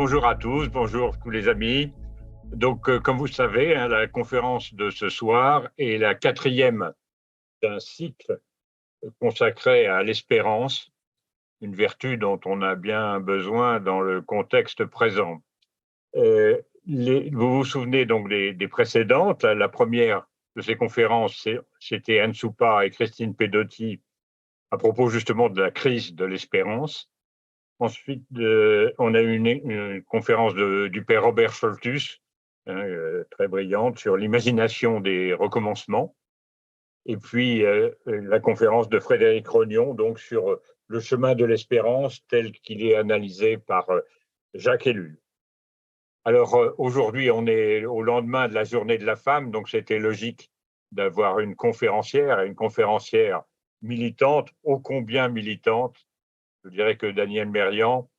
Bonjour à tous, bonjour tous les amis. Donc, comme vous le savez, hein, la conférence de ce soir est la quatrième d'un cycle consacré à l'espérance, une vertu dont on a bien besoin dans le contexte présent. Vous vous souvenez donc des précédentes. La première de ces conférences, c'était Anne Soupa et Christine Pedotti à propos justement de la crise de l'espérance. Ensuite, on a eu une conférence du père Robert Scholtus, hein, très brillante, sur l'imagination des recommencements. Et puis, la conférence de Frédéric Rognon, donc sur le chemin de l'espérance tel qu'il est analysé par Jacques Ellul. Alors, aujourd'hui, on est au lendemain de la journée de la femme, donc c'était logique d'avoir une conférencière militante, ô combien militante. Je dirais que Danielle Mérian,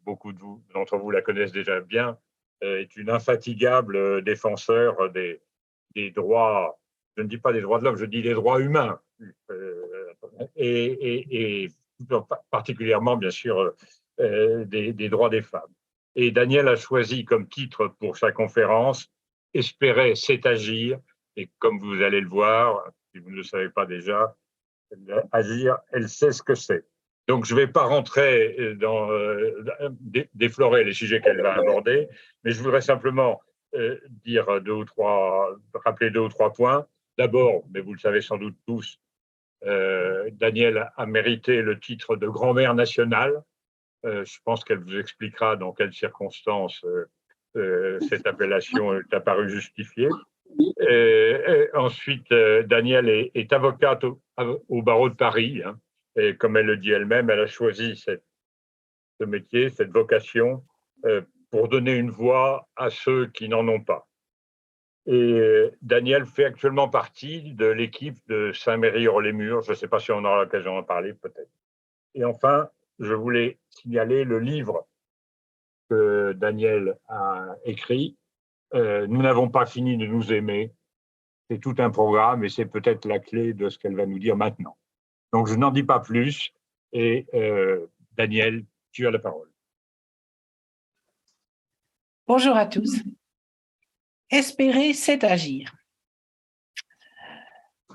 beaucoup d'entre vous la connaissent déjà bien, est une infatigable défenseur des droits, je ne dis pas des droits de l'homme, je dis des droits humains, et particulièrement, bien sûr, des droits des femmes. Et Daniel a choisi comme titre pour sa conférence « Espérer, c'est agir ». Et comme vous allez le voir, si vous ne le savez pas déjà, agir, elle sait ce que c'est. Donc, je ne vais pas rentrer dans déflorer les sujets qu'elle va aborder, mais je voudrais simplement dire rappeler deux ou trois points. D'abord, mais vous le savez sans doute tous, Danielle a mérité le titre de grand-mère nationale. Je pense qu'elle vous expliquera dans quelles circonstances cette appellation est apparue justifiée. Ensuite, Danielle est avocate au barreau de Paris. Hein, et comme elle le dit elle-même, elle a choisi ce métier, cette vocation, pour donner une voix à ceux qui n'en ont pas. Et Danielle fait actuellement partie de l'équipe de Saint-Méry-Hors-les-Murs. Je ne sais pas si on aura l'occasion d'en parler, peut-être. Et enfin, je voulais signaler le livre que Danielle a écrit. Nous n'avons pas fini de nous aimer. C'est tout un programme et c'est peut-être la clé de ce qu'elle va nous dire maintenant. Donc, je n'en dis pas plus. Et Danielle, tu as la parole. Bonjour à tous. Espérer, c'est agir.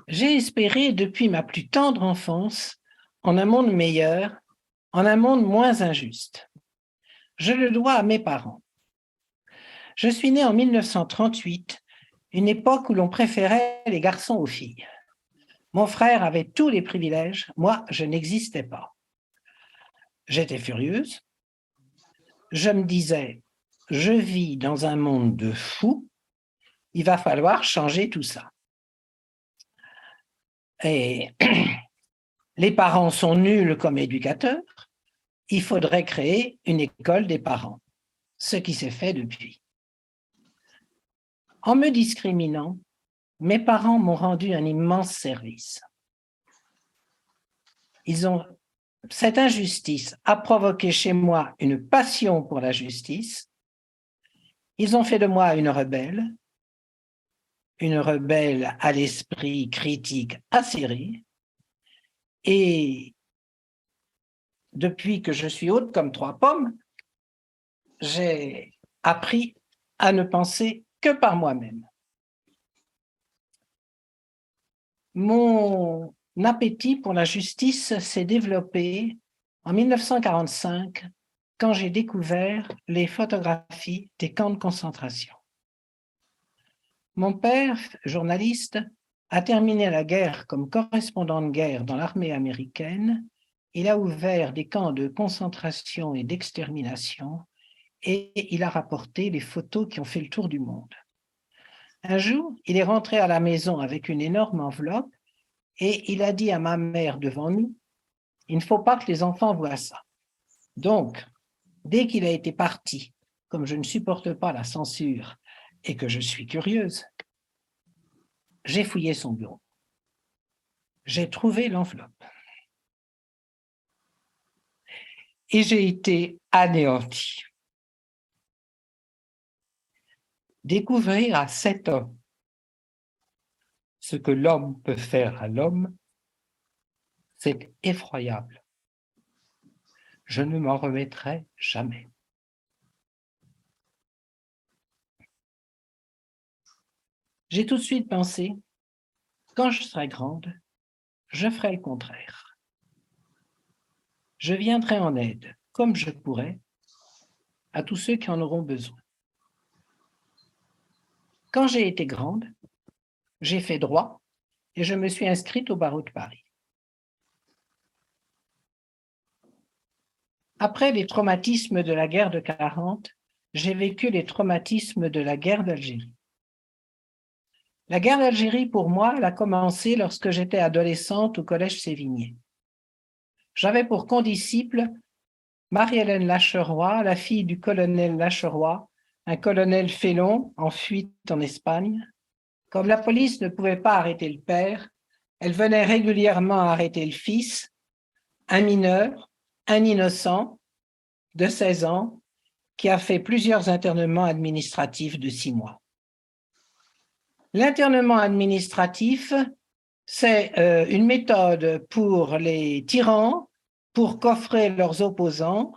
J'ai espéré depuis ma plus tendre enfance en un monde meilleur, en un monde moins injuste. Je le dois à mes parents. Je suis né en 1938, une époque où l'on préférait les garçons aux filles. Mon frère avait tous les privilèges, moi, je n'existais pas. J'étais furieuse. Je me disais, je vis dans un monde de fous, il va falloir changer tout ça. Et les parents sont nuls comme éducateurs, il faudrait créer une école des parents, ce qui s'est fait depuis. En me discriminant, mes parents m'ont rendu un immense service. Cette injustice a provoqué chez moi une passion pour la justice. Ils ont fait de moi une rebelle à l'esprit critique acéré. Et depuis que je suis haute comme trois pommes, j'ai appris à ne penser que par moi-même. Mon appétit pour la justice s'est développé en 1945 quand j'ai découvert les photographies des camps de concentration. Mon père, journaliste, a terminé la guerre comme correspondant de guerre dans l'armée américaine. Il a ouvert des camps de concentration et d'extermination et il a rapporté les photos qui ont fait le tour du monde. Un jour, il est rentré à la maison avec une énorme enveloppe et il a dit à ma mère devant nous, « Il ne faut pas que les enfants voient ça. » Donc, dès qu'il a été parti, comme je ne supporte pas la censure et que je suis curieuse, j'ai fouillé son bureau. J'ai trouvé l'enveloppe. Et j'ai été anéantie. Découvrir à 7 ans ce que l'homme peut faire à l'homme, c'est effroyable. Je ne m'en remettrai jamais. J'ai tout de suite pensé, quand je serai grande, je ferai le contraire. Je viendrai en aide, comme je pourrai, à tous ceux qui en auront besoin. Quand j'ai été grande, j'ai fait droit et je me suis inscrite au barreau de Paris. Après les traumatismes de la guerre de 40, j'ai vécu les traumatismes de la guerre d'Algérie. La guerre d'Algérie, pour moi, elle a commencé lorsque j'étais adolescente au collège Sévigné. J'avais pour condisciple Marie-Hélène Lacheroy, la fille du colonel Lacheroy, un colonel félon en fuite en Espagne. Comme la police ne pouvait pas arrêter le père, elle venait régulièrement arrêter le fils, un mineur, un innocent de 16 ans, qui a fait plusieurs internements administratifs de 6 mois. L'internement administratif, c'est une méthode pour les tyrans pour coffrer leurs opposants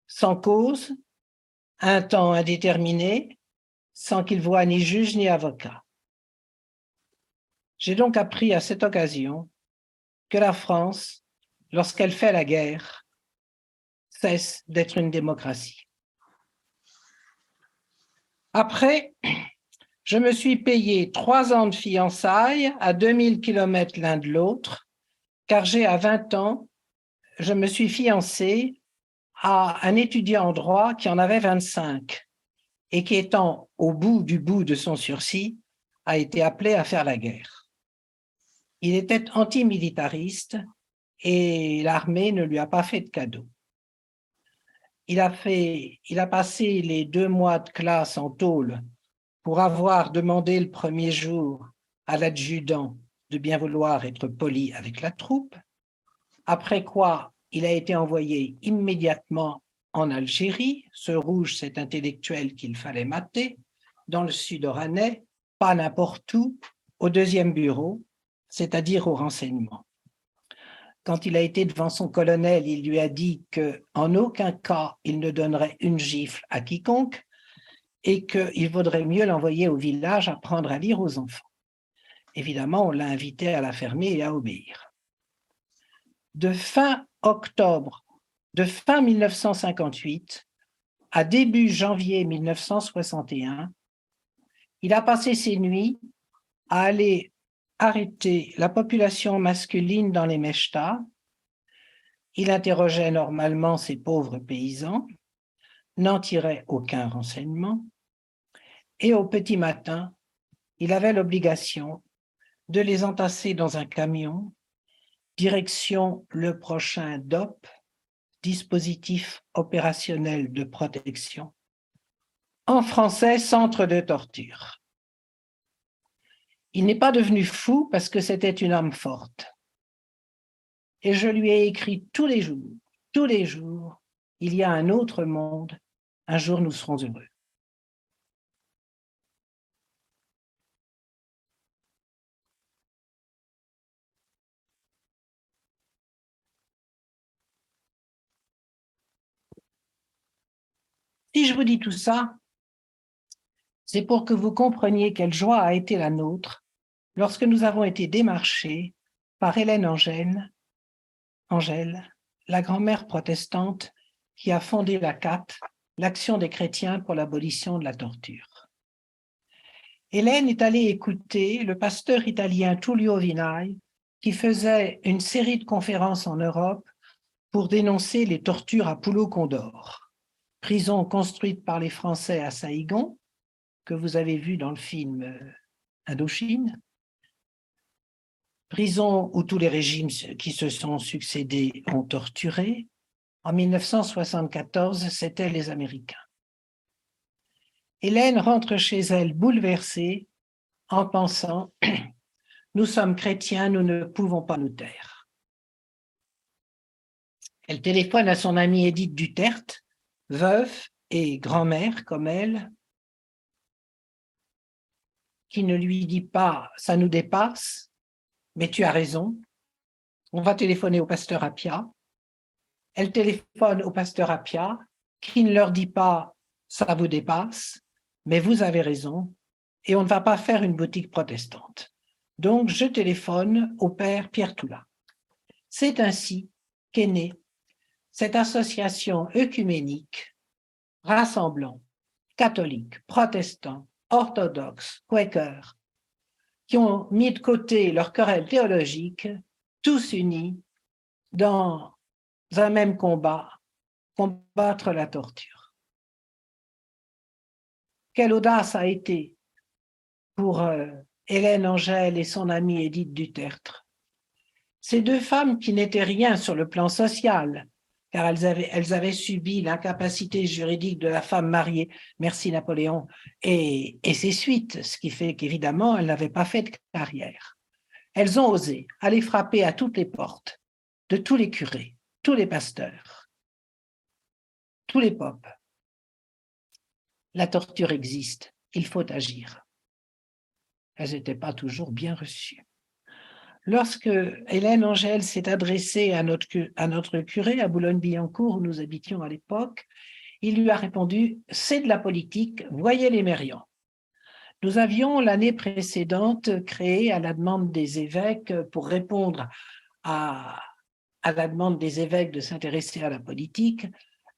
sans cause, un temps indéterminé, sans qu'ils voient ni juge ni avocat. J'ai donc appris à cette occasion que la France, lorsqu'elle fait la guerre, cesse d'être une démocratie. Après, je me suis payé 3 ans de fiançailles à 2000 km l'un de l'autre, car à 20 ans, je me suis fiancé à un étudiant en droit qui en avait 25 et qui, étant au bout de son sursis, a été appelé à faire la guerre. Il était antimilitariste et l'armée ne lui a pas fait de cadeau. Il a passé les 2 mois de classe en tôle pour avoir demandé le premier jour à l'adjudant de bien vouloir être poli avec la troupe, après quoi il a été envoyé immédiatement en Algérie, ce rouge, cet intellectuel qu'il fallait mater, dans le sud oranais, pas n'importe où, au 2e bureau, c'est-à-dire au renseignement. Quand il a été devant son colonel, il lui a dit qu'en aucun cas il ne donnerait une gifle à quiconque et qu'il vaudrait mieux l'envoyer au village apprendre à lire aux enfants. Évidemment, on l'a invité à la fermer et à obéir. De fin 1958 à début janvier 1961, il a passé ses nuits à aller arrêter la population masculine dans les mechtas. Il interrogeait normalement ces pauvres paysans, n'en tirait aucun renseignement, et au petit matin, il avait l'obligation de les entasser dans un camion, direction le prochain DOP, dispositif opérationnel de protection, en français, centre de torture. Il n'est pas devenu fou parce que c'était une âme forte. Et je lui ai écrit tous les jours, il y a un autre monde, un jour nous serons heureux. Si je vous dis tout ça, c'est pour que vous compreniez quelle joie a été la nôtre lorsque nous avons été démarchés par Hélène Angèle, la grand-mère protestante qui a fondé la CAT, l'Action des chrétiens pour l'abolition de la torture. Hélène est allée écouter le pasteur italien Tullio Vinai qui faisait une série de conférences en Europe pour dénoncer les tortures à Pulo Condor, prison construite par les Français à Saïgon, que vous avez vu dans le film Indochine, prison où tous les régimes qui se sont succédés ont torturé. En 1974, c'était les Américains. Hélène rentre chez elle bouleversée en pensant « Nous sommes chrétiens, nous ne pouvons pas nous taire ». Elle téléphone à son amie Édith Duterte, veuve et grand-mère comme elle, qui ne lui dit pas « ça nous dépasse, mais tu as raison, on va téléphoner au pasteur Appia ». Elle téléphone au pasteur Appia, qui ne leur dit pas « ça vous dépasse, mais vous avez raison, et on ne va pas faire une boutique protestante. Donc, je téléphone au père Pierre Toula. C'est ainsi qu'est née cette association œcuménique rassemblant catholiques, protestants, orthodoxes, quakers, qui ont mis de côté leur querelle théologique, tous unis dans un même combat, combattre la torture. Quelle audace a été pour Hélène Angèle et son amie Édith Dutertre. Ces deux femmes qui n'étaient rien sur le plan social, car elles avaient subi l'incapacité juridique de la femme mariée, merci Napoléon, et ses suites, ce qui fait qu'évidemment, elles n'avaient pas fait de carrière. Elles ont osé aller frapper à toutes les portes de tous les curés, tous les pasteurs, tous les popes. La torture existe, il faut agir. Elles n'étaient pas toujours bien reçues. Lorsque Hélène Angèle s'est adressée à notre curé à Boulogne-Billancourt, où nous habitions à l'époque, il lui a répondu « C'est de la politique, voyez les mérions ». Nous avions l'année précédente créé à la demande des évêques, pour répondre à la demande des évêques de s'intéresser à la politique,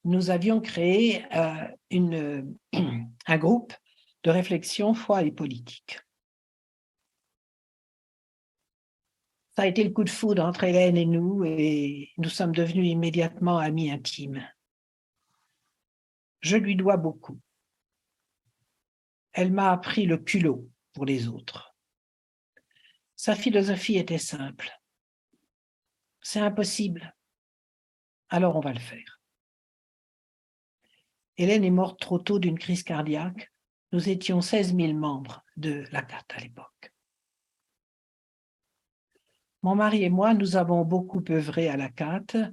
nous avions créé un groupe de réflexion foi et politique. Ça a été le coup de foudre entre Hélène et nous sommes devenus immédiatement amis intimes. Je lui dois beaucoup. Elle m'a appris le culot pour les autres. Sa philosophie était simple. C'est impossible, alors on va le faire. Hélène est morte trop tôt d'une crise cardiaque. Nous étions 16 000 membres de la CAT à l'époque. Mon mari et moi, nous avons beaucoup œuvré à la CAT.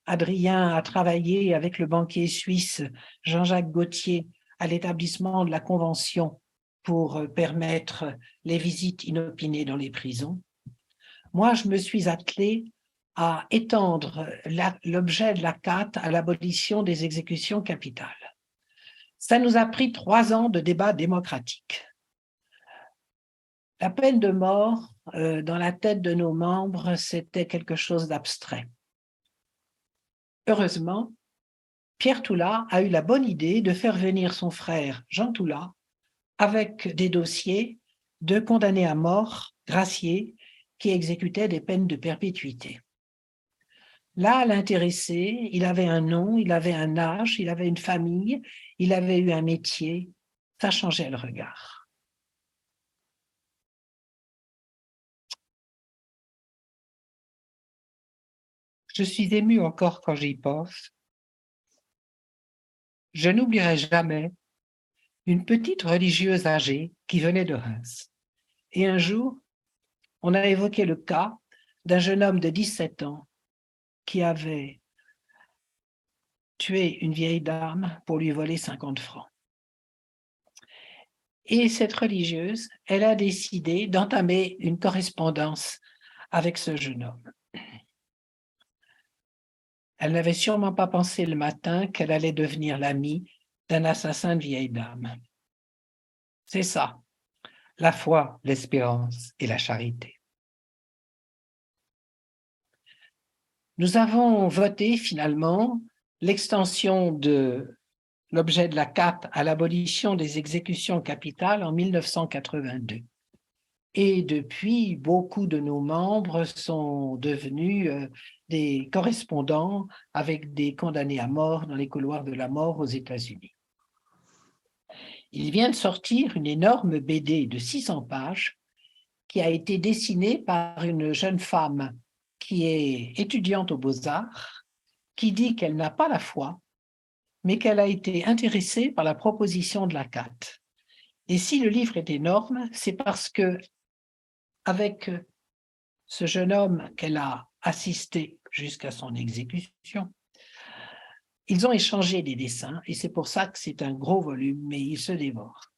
Adrien a travaillé avec le banquier suisse Jean-Jacques Gauthier à l'établissement de la Convention pour permettre les visites inopinées dans les prisons. Moi, je me suis attelée à étendre l'objet de la CAT à l'abolition des exécutions capitales. Ça nous a pris 3 ans de débat démocratique. La peine de mort, dans la tête de nos membres, c'était quelque chose d'abstrait. Heureusement, Pierre Toula a eu la bonne idée de faire venir son frère Jean Toula avec des dossiers de condamnés à mort, graciés, qui exécutaient des peines de perpétuité. Là, l'intéressé, il avait un nom, il avait un âge, il avait une famille, il avait eu un métier, ça changeait le regard. Je suis émue encore quand j'y pense. Je n'oublierai jamais une petite religieuse âgée qui venait de Reims. Et un jour, on a évoqué le cas d'un jeune homme de 17 ans qui avait tué une vieille dame pour lui voler 50 francs. Et cette religieuse, elle a décidé d'entamer une correspondance avec ce jeune homme. Elle n'avait sûrement pas pensé le matin qu'elle allait devenir l'amie d'un assassin de vieille dame. C'est ça, la foi, l'espérance et la charité. Nous avons voté finalement l'extension de l'objet de la CAT à l'abolition des exécutions capitales en 1982. Et depuis, beaucoup de nos membres sont devenus des correspondants avec des condamnés à mort dans les couloirs de la mort aux États-Unis. Il vient de sortir une énorme BD de 600 pages qui a été dessinée par une jeune femme qui est étudiante aux Beaux-Arts, qui dit qu'elle n'a pas la foi, mais qu'elle a été intéressée par la proposition de la CAT. Et si le livre est énorme, c'est parce que avec ce jeune homme qu'elle a assisté jusqu'à son exécution, ils ont échangé des dessins et c'est pour ça que c'est un gros volume, mais il se dévore.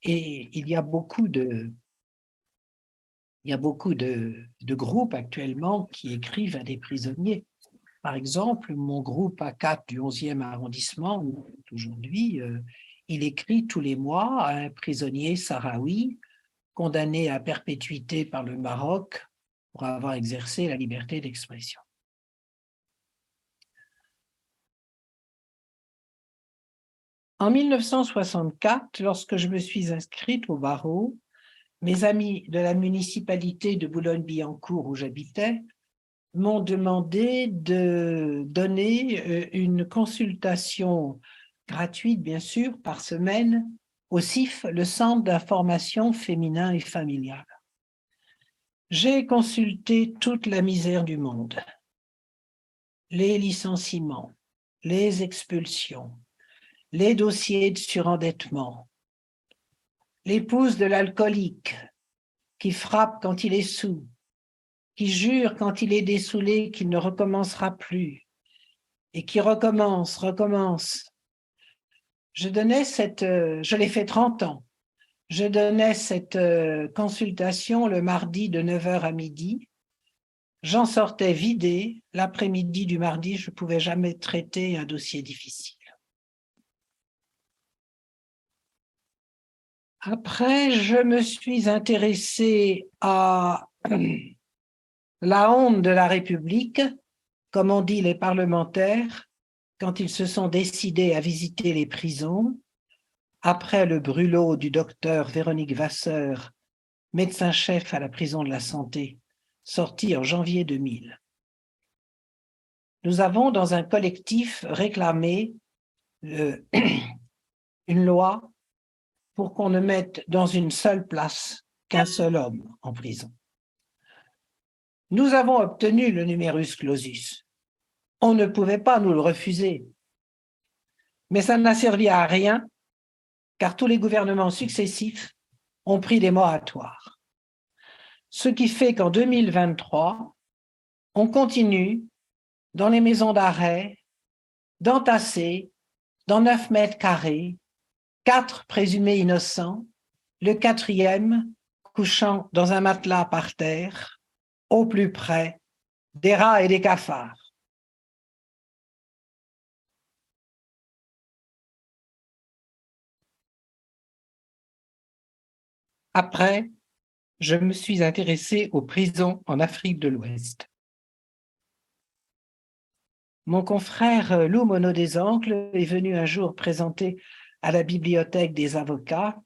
Et il y a beaucoup de groupes actuellement qui écrivent à des prisonniers. Par exemple, mon groupe A4 du 11e arrondissement, aujourd'hui, Il écrit tous les mois à un prisonnier sahraoui condamné à perpétuité par le Maroc pour avoir exercé la liberté d'expression. En 1964, lorsque je me suis inscrite au barreau, mes amis de la municipalité de Boulogne-Billancourt où j'habitais m'ont demandé de donner une consultation gratuite, bien sûr, par semaine au CIF, le Centre d'information féminin et familial. J'ai consulté toute la misère du monde, les licenciements, les expulsions, les dossiers de surendettement, l'épouse de l'alcoolique qui frappe quand il est saoul, qui jure quand il est dessoulé qu'il ne recommencera plus et qui recommence. Je l'ai fait 30 ans. Je donnais cette consultation le mardi de 9h à midi. J'en sortais vidée. L'après-midi du mardi, je ne pouvais jamais traiter un dossier difficile. Après, je me suis intéressée à la honte de la République, comme ont dit les parlementaires, quand ils se sont décidés à visiter les prisons, après le brûlot du docteur Véronique Vasseur, médecin-chef à la prison de la Santé, sorti en janvier 2000. Nous avons, dans un collectif, réclamé une loi pour qu'on ne mette dans une seule place qu'un seul homme en prison. Nous avons obtenu le numerus clausus. On ne pouvait pas nous le refuser. Mais ça n'a servi à rien, car tous les gouvernements successifs ont pris des moratoires. Ce qui fait qu'en 2023, on continue dans les maisons d'arrêt d'entasser dans 9 mètres carrés 4 présumés innocents, le 4e couchant dans un matelas par terre, au plus près des rats et des cafards. Après, je me suis intéressée aux prisons en Afrique de l'Ouest. Mon confrère Lou Monod des Ancles est venu un jour présenter à la bibliothèque des avocats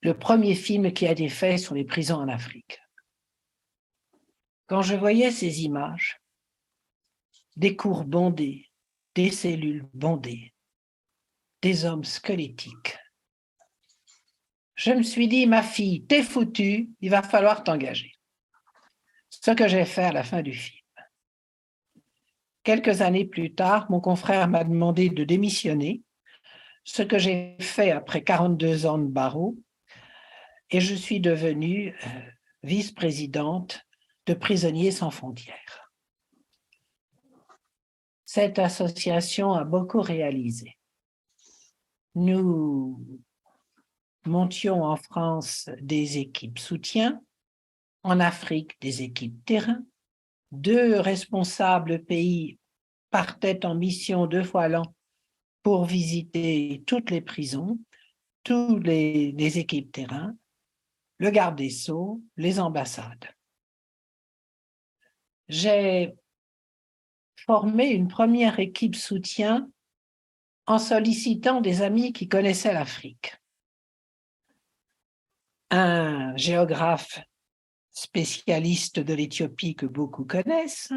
le premier film qui a été fait sur les prisons en Afrique. Quand je voyais ces images, des cours bondés, des cellules bondées, des hommes squelettiques, je me suis dit, ma fille, t'es foutue, il va falloir t'engager. Ce que j'ai fait à la fin du film. Quelques années plus tard, mon confrère m'a demandé de démissionner, ce que j'ai fait après 42 ans de barreau, et je suis devenue vice-présidente de Prisonniers sans frontières. Cette association a beaucoup réalisé. Nous montions en France des équipes soutien, en Afrique des équipes terrain. 2 responsables pays partaient en mission 2 fois l'an pour visiter toutes les prisons, toutes les équipes terrain, le garde des Sceaux, les ambassades. J'ai formé une première équipe soutien en sollicitant des amis qui connaissaient l'Afrique. Un géographe spécialiste de l'Éthiopie que beaucoup connaissent,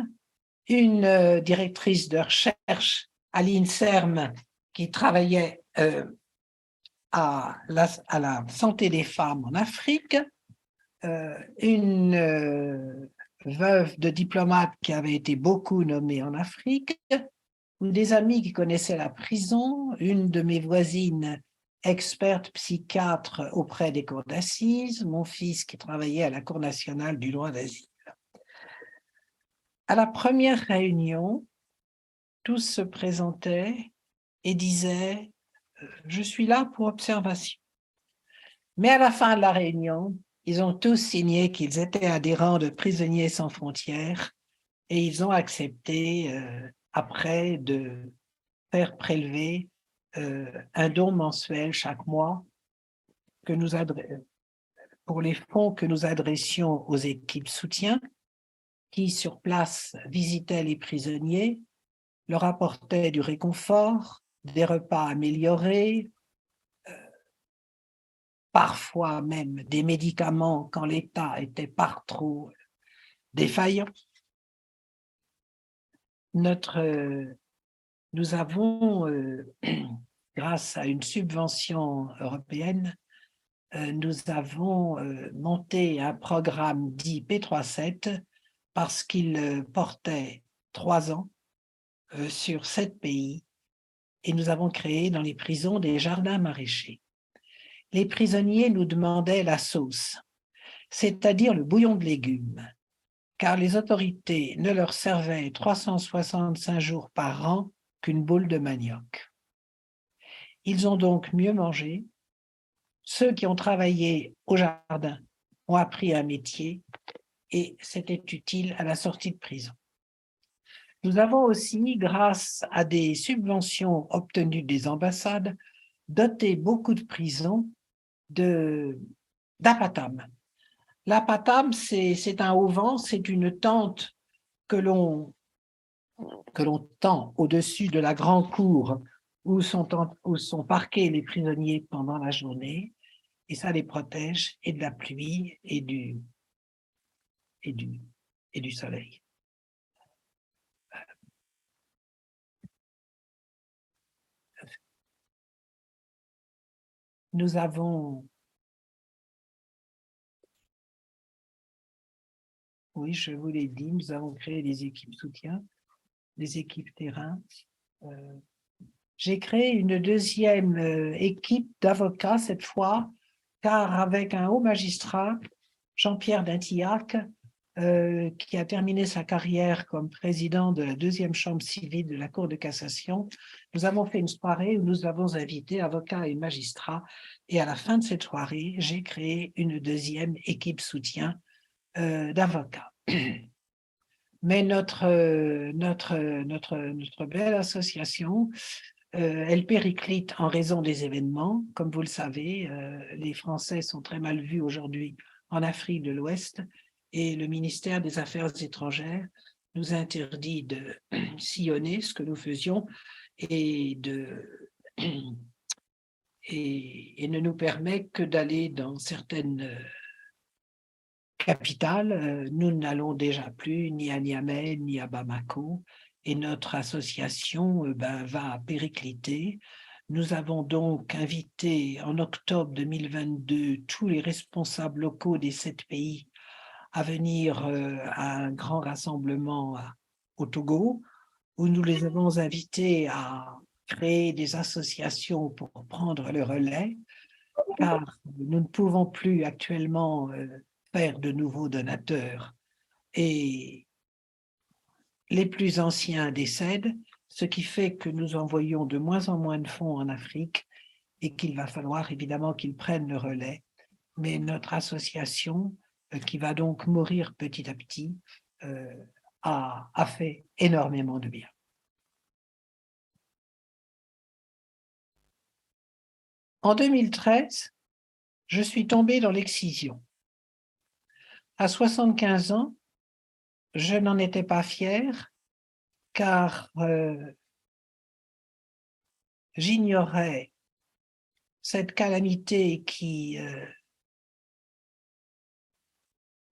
une directrice de recherche à l'INSERM qui travaillait à la santé des femmes en Afrique, une veuve de diplomate qui avait été beaucoup nommée en Afrique, ou des amis qui connaissaient la prison, une de mes voisines experte psychiatre auprès des cours d'assises, mon fils qui travaillait à la Cour nationale du droit d'asile. À la première réunion, tous se présentaient et disaient « Je suis là pour observation ». Mais à la fin de la réunion, ils ont tous signé qu'ils étaient adhérents de Prisonniers sans frontières et ils ont accepté après de faire prélever un don mensuel chaque mois pour les fonds que nous adressions aux équipes soutien qui, sur place, visitaient les prisonniers, leur apportaient du réconfort, des repas améliorés, parfois même des médicaments quand l'État était par trop défaillant. Nous avons, grâce à une subvention européenne, nous avons monté un programme dit P37 parce qu'il portait 3 ans sur 7 pays et nous avons créé dans les prisons des jardins maraîchers. Les prisonniers nous demandaient la sauce, c'est-à-dire le bouillon de légumes, car les autorités ne leur servaient 365 jours par an qu'une boule de manioc. Ils ont donc mieux mangé. Ceux qui ont travaillé au jardin ont appris un métier et c'était utile à la sortie de prison. Nous avons aussi, grâce à des subventions obtenues des ambassades, doté beaucoup de prisons d'apatam. L'apatam, c'est un auvent, c'est une tente que l'on tend au-dessus de la grande cour où sont parqués les prisonniers pendant la journée, et ça les protège et de la pluie et du soleil. Nous avons, oui, je vous l'ai dit, nous avons créé des équipes soutien, des équipes terrain. J'ai créé une deuxième équipe d'avocats cette fois, car avec un haut magistrat, Jean-Pierre Dintillac, qui a terminé sa carrière comme président de la deuxième chambre civile de la Cour de cassation, nous avons fait une soirée où nous avons invité avocats et magistrats. Et à la fin de cette soirée, j'ai créé une deuxième équipe soutien d'avocats. Mais notre belle association, elle périclite en raison des événements. Comme vous le savez, les Français sont très mal vus aujourd'hui en Afrique de l'Ouest et le ministère des Affaires étrangères nous interdit de sillonner ce que nous faisions et ne nous permet que d'aller dans certaines capitales. Nous n'allons déjà plus ni à Niamey ni à Bamako et notre association va péricliter. Nous avons donc invité en octobre 2022 tous les responsables locaux des 7 pays à venir à un grand rassemblement au Togo, où nous les avons invités à créer des associations pour prendre le relais, car nous ne pouvons plus actuellement faire de nouveaux donateurs et les plus anciens décèdent, ce qui fait que nous envoyons de moins en moins de fonds en Afrique et qu'il va falloir évidemment qu'ils prennent le relais. Mais notre association, qui va donc mourir petit à petit, a fait énormément de bien. En 2013, je suis tombée dans l'excision. À 75 ans, je n'en étais pas fière, car j'ignorais cette calamité qui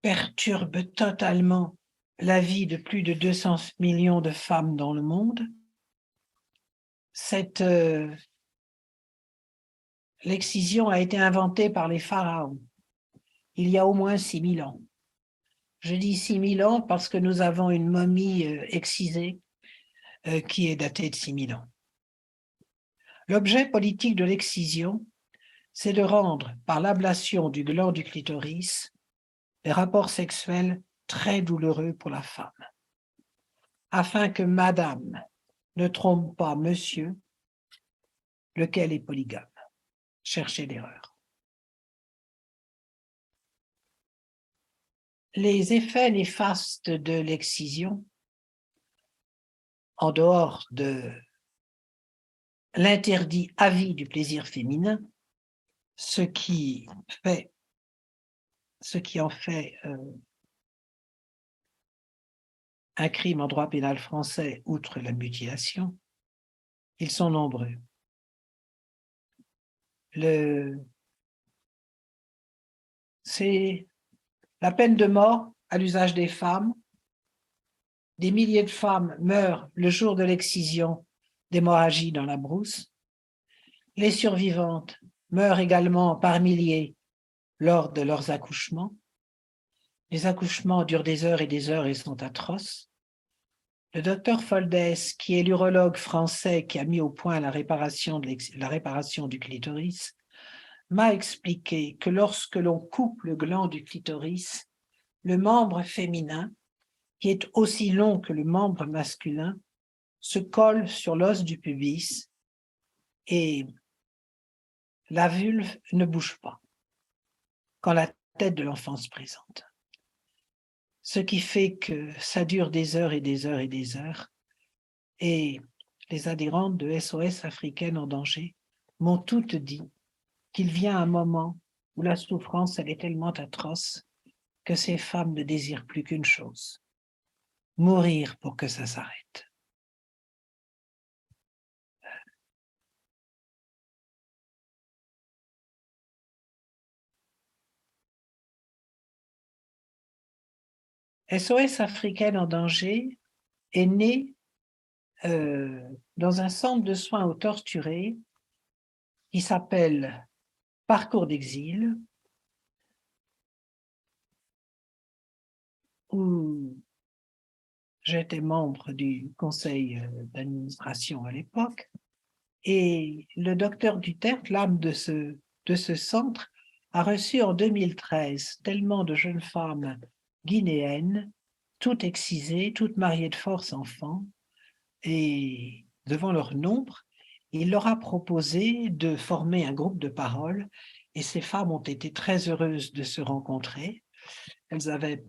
perturbe totalement la vie de plus de 200 millions de femmes dans le monde. L'excision a été inventée par les pharaons il y a au moins 6000 ans. Je dis 6000 ans parce que nous avons une momie excisée qui est datée de 6000 ans. L'objet politique de l'excision, c'est de rendre, par l'ablation du gland du clitoris, les rapports sexuels très douloureux pour la femme, afin que madame ne trompe pas monsieur, lequel est polygame. Cherchez l'erreur. Les effets néfastes de l'excision, en dehors de l'interdit à vie du plaisir féminin, ce qui en fait un crime en droit pénal français, outre la mutilation. Ils sont nombreux. C'est la peine de mort à l'usage des femmes. Des milliers de femmes meurent le jour de l'excision d'hémorragie dans la brousse. Les survivantes meurent également par milliers lors de leurs accouchements. Les accouchements durent des heures et sont atroces. Le docteur Foldès, qui est l'urologue français qui a mis au point la réparation du clitoris, m'a expliqué que lorsque l'on coupe le gland du clitoris, le membre féminin, qui est aussi long que le membre masculin, se colle sur l'os du pubis et la vulve ne bouge pas quand la tête de l'enfant se présente. Ce qui fait que ça dure des heures et des heures et des heures. Et les adhérentes de SOS Africaines en danger m'ont toutes dit qu'il vient un moment où la souffrance, elle est tellement atroce que ces femmes ne désirent plus qu'une chose, mourir pour que ça s'arrête. SOS Africaine en danger est née dans un centre de soins aux torturés qui s'appelle Parcours d'exil, où j'étais membre du conseil d'administration à l'époque, et le docteur Duterte, l'âme de ce centre, a reçu en 2013 tellement de jeunes femmes guinéennes, toutes excisées, toutes mariées de force enfants, et devant leur nombre, il leur a proposé de former un groupe de parole, et ces femmes ont été très heureuses de se rencontrer. Elles avaient,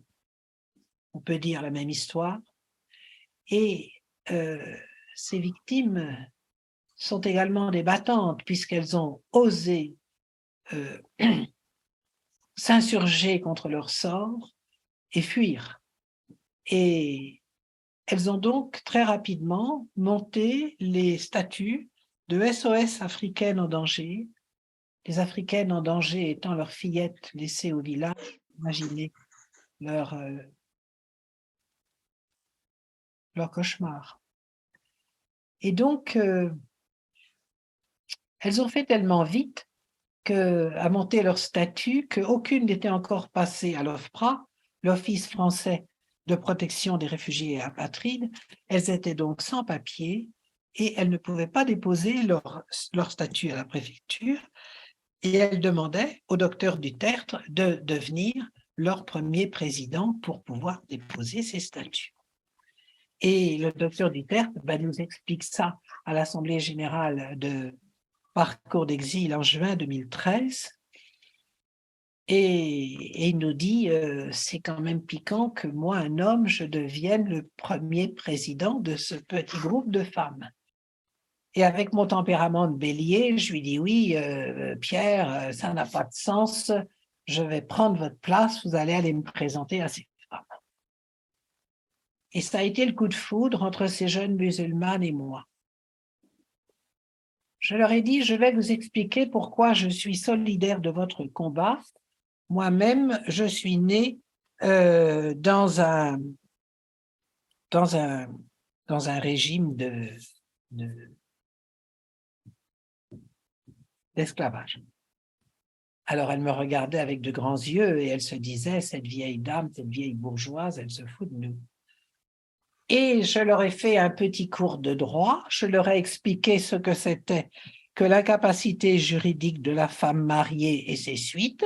on peut dire, la même histoire, et ces victimes sont également des battantes, puisqu'elles ont osé s'insurger contre leur sort et fuir. Et elles ont donc très rapidement monté les statuts de SOS Africaines en danger, les Africaines en danger étant leurs fillettes laissées au village. Imaginez leur cauchemar. Et donc, elles ont fait tellement vite à monter leur statut qu'aucune n'était encore passée à l'OFPRA, l'Office français de protection des réfugiés et apatrides. Elles étaient donc sans papier et elles ne pouvaient pas déposer leur statut à la préfecture, et elles demandaient au docteur Duterte de devenir leur premier président pour pouvoir déposer ces statuts. Et le docteur Duterte nous explique ça à l'Assemblée générale de Parcours d'exil en juin 2013. Et il nous dit, c'est quand même piquant que moi, un homme, je devienne le premier président de ce petit groupe de femmes. Et avec mon tempérament de bélier, je lui dis, oui, Pierre, ça n'a pas de sens, je vais prendre votre place, vous allez aller me présenter à ces femmes. Et ça a été le coup de foudre entre ces jeunes musulmanes et moi. Je leur ai dit, je vais vous expliquer pourquoi je suis solidaire de votre combat. Moi-même, je suis née dans un régime d'esclavage. Alors, elle me regardait avec de grands yeux et elle se disait, cette vieille dame, cette vieille bourgeoise, elle se fout de nous. Et je leur ai fait un petit cours de droit, je leur ai expliqué ce que c'était que l'incapacité juridique de la femme mariée et ses suites.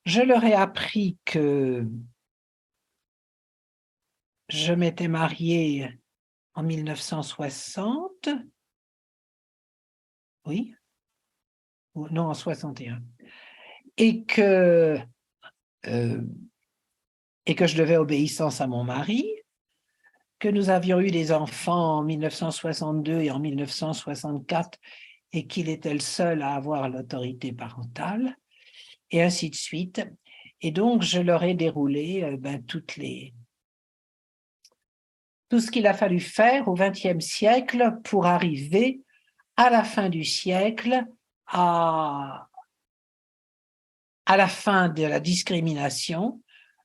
Je leur ai appris que je m'étais mariée en 1960, oui, non, en 61, et que je devais obéissance à mon mari, que nous avions eu des enfants en 1962 et en 1964 et qu'il était le seul à avoir l'autorité parentale, et ainsi de suite. Et donc, je leur ai déroulé tout ce qu'il a fallu faire au XXe siècle pour arriver à la fin du siècle à la fin de la discrimination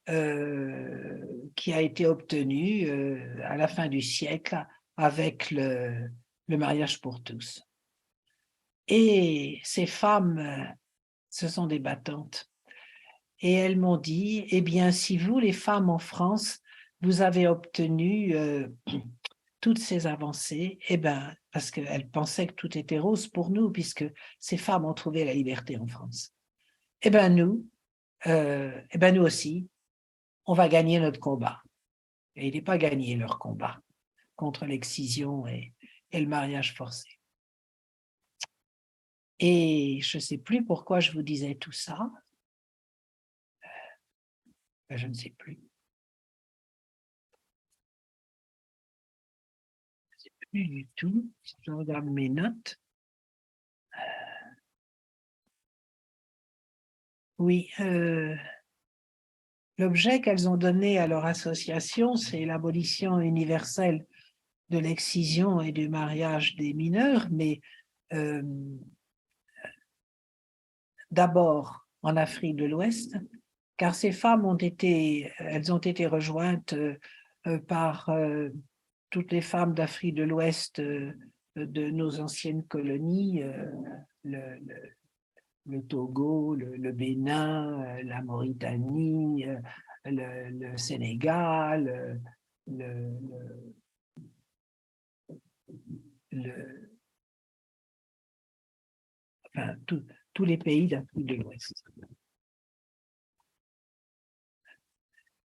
qui a été obtenue à la fin du siècle avec le mariage pour tous. Et ces femmes, ce sont des battantes. Et elles m'ont dit, eh bien, si vous, les femmes en France, vous avez obtenu toutes ces avancées, eh bien, parce qu'elles pensaient que tout était rose pour nous, puisque ces femmes ont trouvé la liberté en France. Eh bien, nous aussi, on va gagner notre combat. Et il n'est pas gagné leur combat contre l'excision et le mariage forcé. Et je ne sais plus pourquoi je vous disais tout ça. Je ne sais plus. Je ne sais plus du tout. Si je regarde mes notes. Oui, l'objet qu'elles ont donné à leur association, c'est l'abolition universelle de l'excision et du mariage des mineurs, mais d'abord en Afrique de l'Ouest, car ces femmes elles ont été rejointes par toutes les femmes d'Afrique de l'Ouest de nos anciennes colonies, le Togo, le Bénin, la Mauritanie, le Sénégal, enfin, tous les pays d'Afrique de l'Ouest.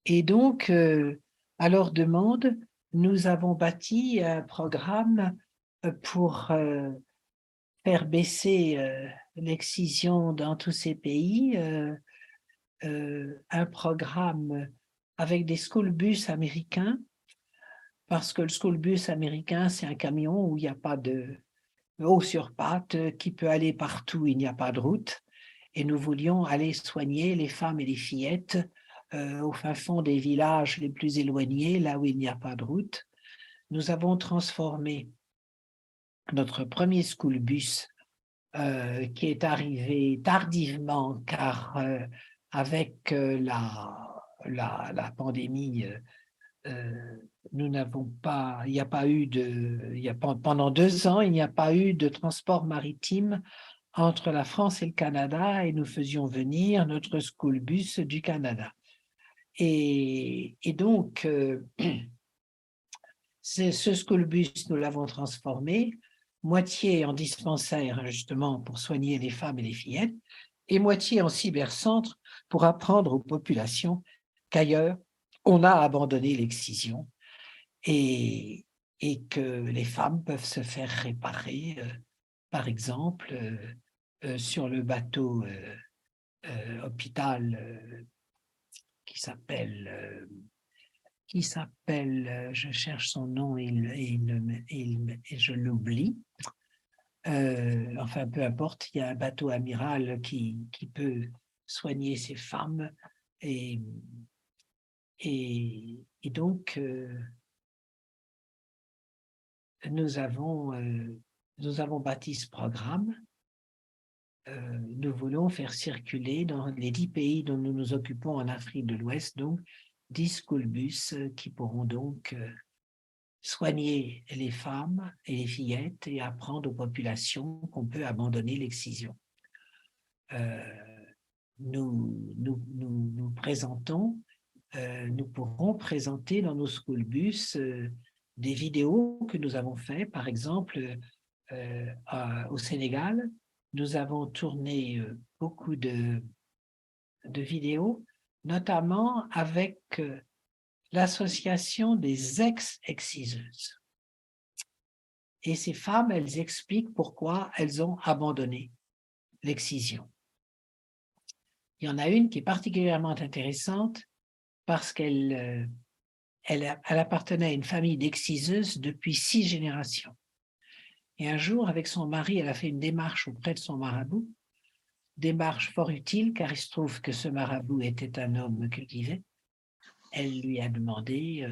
Et donc, à leur demande, nous avons bâti un programme pour faire baisser l'excision dans tous ces pays, un programme avec des school bus américains, parce que le school bus américain, c'est un camion où il n'y a pas de haut sur pattes, qui peut aller partout, il n'y a pas de route. Et nous voulions aller soigner les femmes et les fillettes au fin fond des villages les plus éloignés, là où il n'y a pas de route. Nous avons transformé notre premier school bus qui est arrivé tardivement, car avec la pandémie, nous n'avons pas, il n'y a pas eu pendant 2 ans, il n'y a pas eu de transport maritime entre la France et le Canada, et nous faisions venir notre school bus du Canada. Et donc, ce school bus, nous l'avons transformé, moitié en dispensaire, justement, pour soigner les femmes et les fillettes, et moitié en cybercentre pour apprendre aux populations qu'ailleurs, on a abandonné l'excision et que les femmes peuvent se faire réparer, par exemple, sur le bateau hôpital qui s'appelle, je cherche son nom et je l'oublie. Enfin, peu importe, il y a un bateau amiral qui peut soigner ces femmes. Et donc, nous avons bâti ce programme. Nous voulons faire circuler dans les 10 pays dont nous nous occupons en Afrique de l'Ouest, donc 10 school bus qui pourront donc soigner les femmes et les fillettes et apprendre aux populations qu'on peut abandonner l'excision. Nous présentons, nous pourrons présenter dans nos school bus des vidéos que nous avons fait, par exemple au Sénégal. Nous avons tourné beaucoup de vidéos, notamment avec l'association des ex-exciseuses. Et ces femmes, elles expliquent pourquoi elles ont abandonné l'excision. Il y en a une qui est particulièrement intéressante parce qu'elle elle appartenait à une famille d'exciseuses depuis 6 générations. Et un jour, avec son mari, elle a fait une démarche auprès de son marabout, démarche fort utile, car il se trouve que ce marabout était un homme cultivé. Elle lui a demandé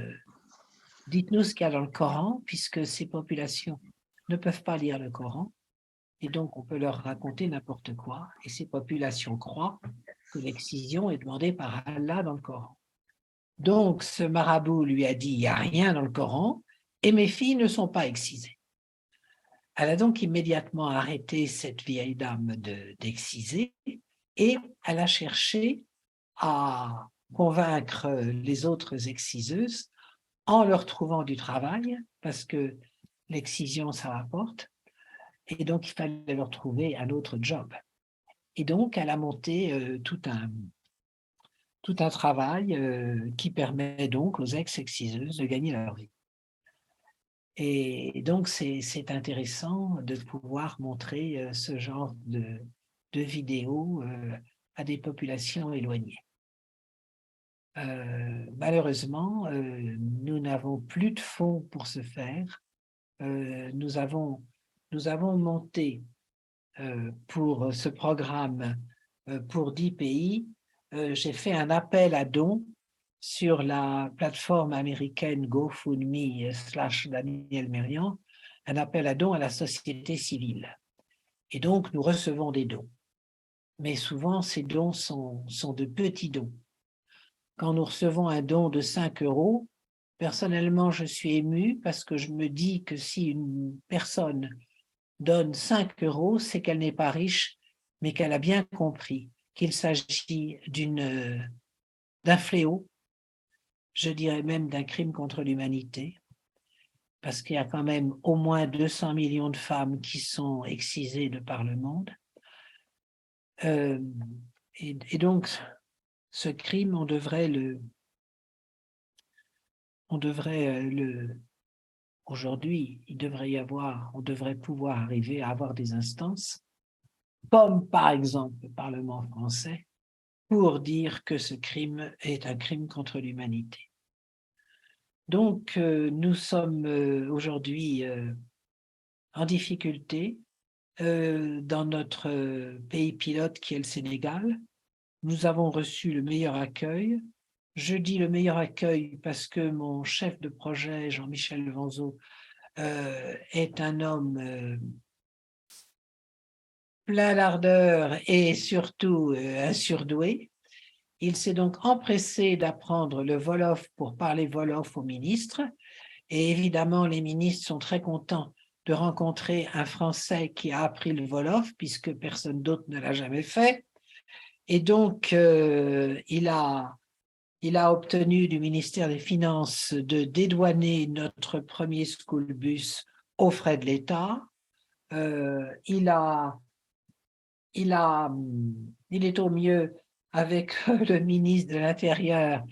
dites-nous ce qu'il y a dans le Coran, puisque ces populations ne peuvent pas lire le Coran, et donc on peut leur raconter n'importe quoi, et ces populations croient que l'excision est demandée par Allah dans le Coran. Donc ce marabout lui a dit, il n'y a rien dans le Coran, et mes filles ne sont pas excisées. Elle a donc immédiatement arrêté cette vieille dame d'exciser, et elle a cherché à convaincre les autres exciseuses en leur trouvant du travail, parce que l'excision, ça rapporte, et donc il fallait leur trouver un autre job. Et donc, elle a monté tout un travail qui permet donc aux ex-exciseuses de gagner leur vie. Et donc, c'est intéressant de pouvoir montrer ce genre de vidéos à des populations éloignées. Malheureusement, nous n'avons plus de fonds pour ce faire. Nous avons monté pour ce programme pour 10 pays. J'ai fait un appel à dons sur la plateforme américaine GoFundMe/Daniel Merian, un appel à dons à la société civile. Et donc, nous recevons des dons. Mais souvent, ces dons sont de petits dons. Quand nous recevons un don de 5 €, personnellement, je suis émue parce que je me dis que si une personne donne 5 €, c'est qu'elle n'est pas riche, mais qu'elle a bien compris qu'il s'agit d'un fléau, je dirais même d'un crime contre l'humanité, parce qu'il y a quand même au moins 200 millions de femmes qui sont excisées de par le monde. Et donc, ce crime, on devrait aujourd'hui, on devrait pouvoir arriver à avoir des instances, comme par exemple le Parlement français, pour dire que ce crime est un crime contre l'humanité. Donc, nous sommes aujourd'hui en difficulté dans notre pays pilote qui est le Sénégal. Nous avons reçu le meilleur accueil. Je dis le meilleur accueil parce que mon chef de projet, Jean-Michel Vanzo, est un homme plein d'ardeur et surtout un surdoué. Il s'est donc empressé d'apprendre le Wolof pour parler Wolof aux ministres. Et évidemment, les ministres sont très contents de rencontrer un Français qui a appris le Wolof, puisque personne d'autre ne l'a jamais fait. Et donc, il a obtenu du ministère des Finances de dédouaner notre premier school bus aux frais de l'État. Il est au mieux avec le ministre de l'Intérieur,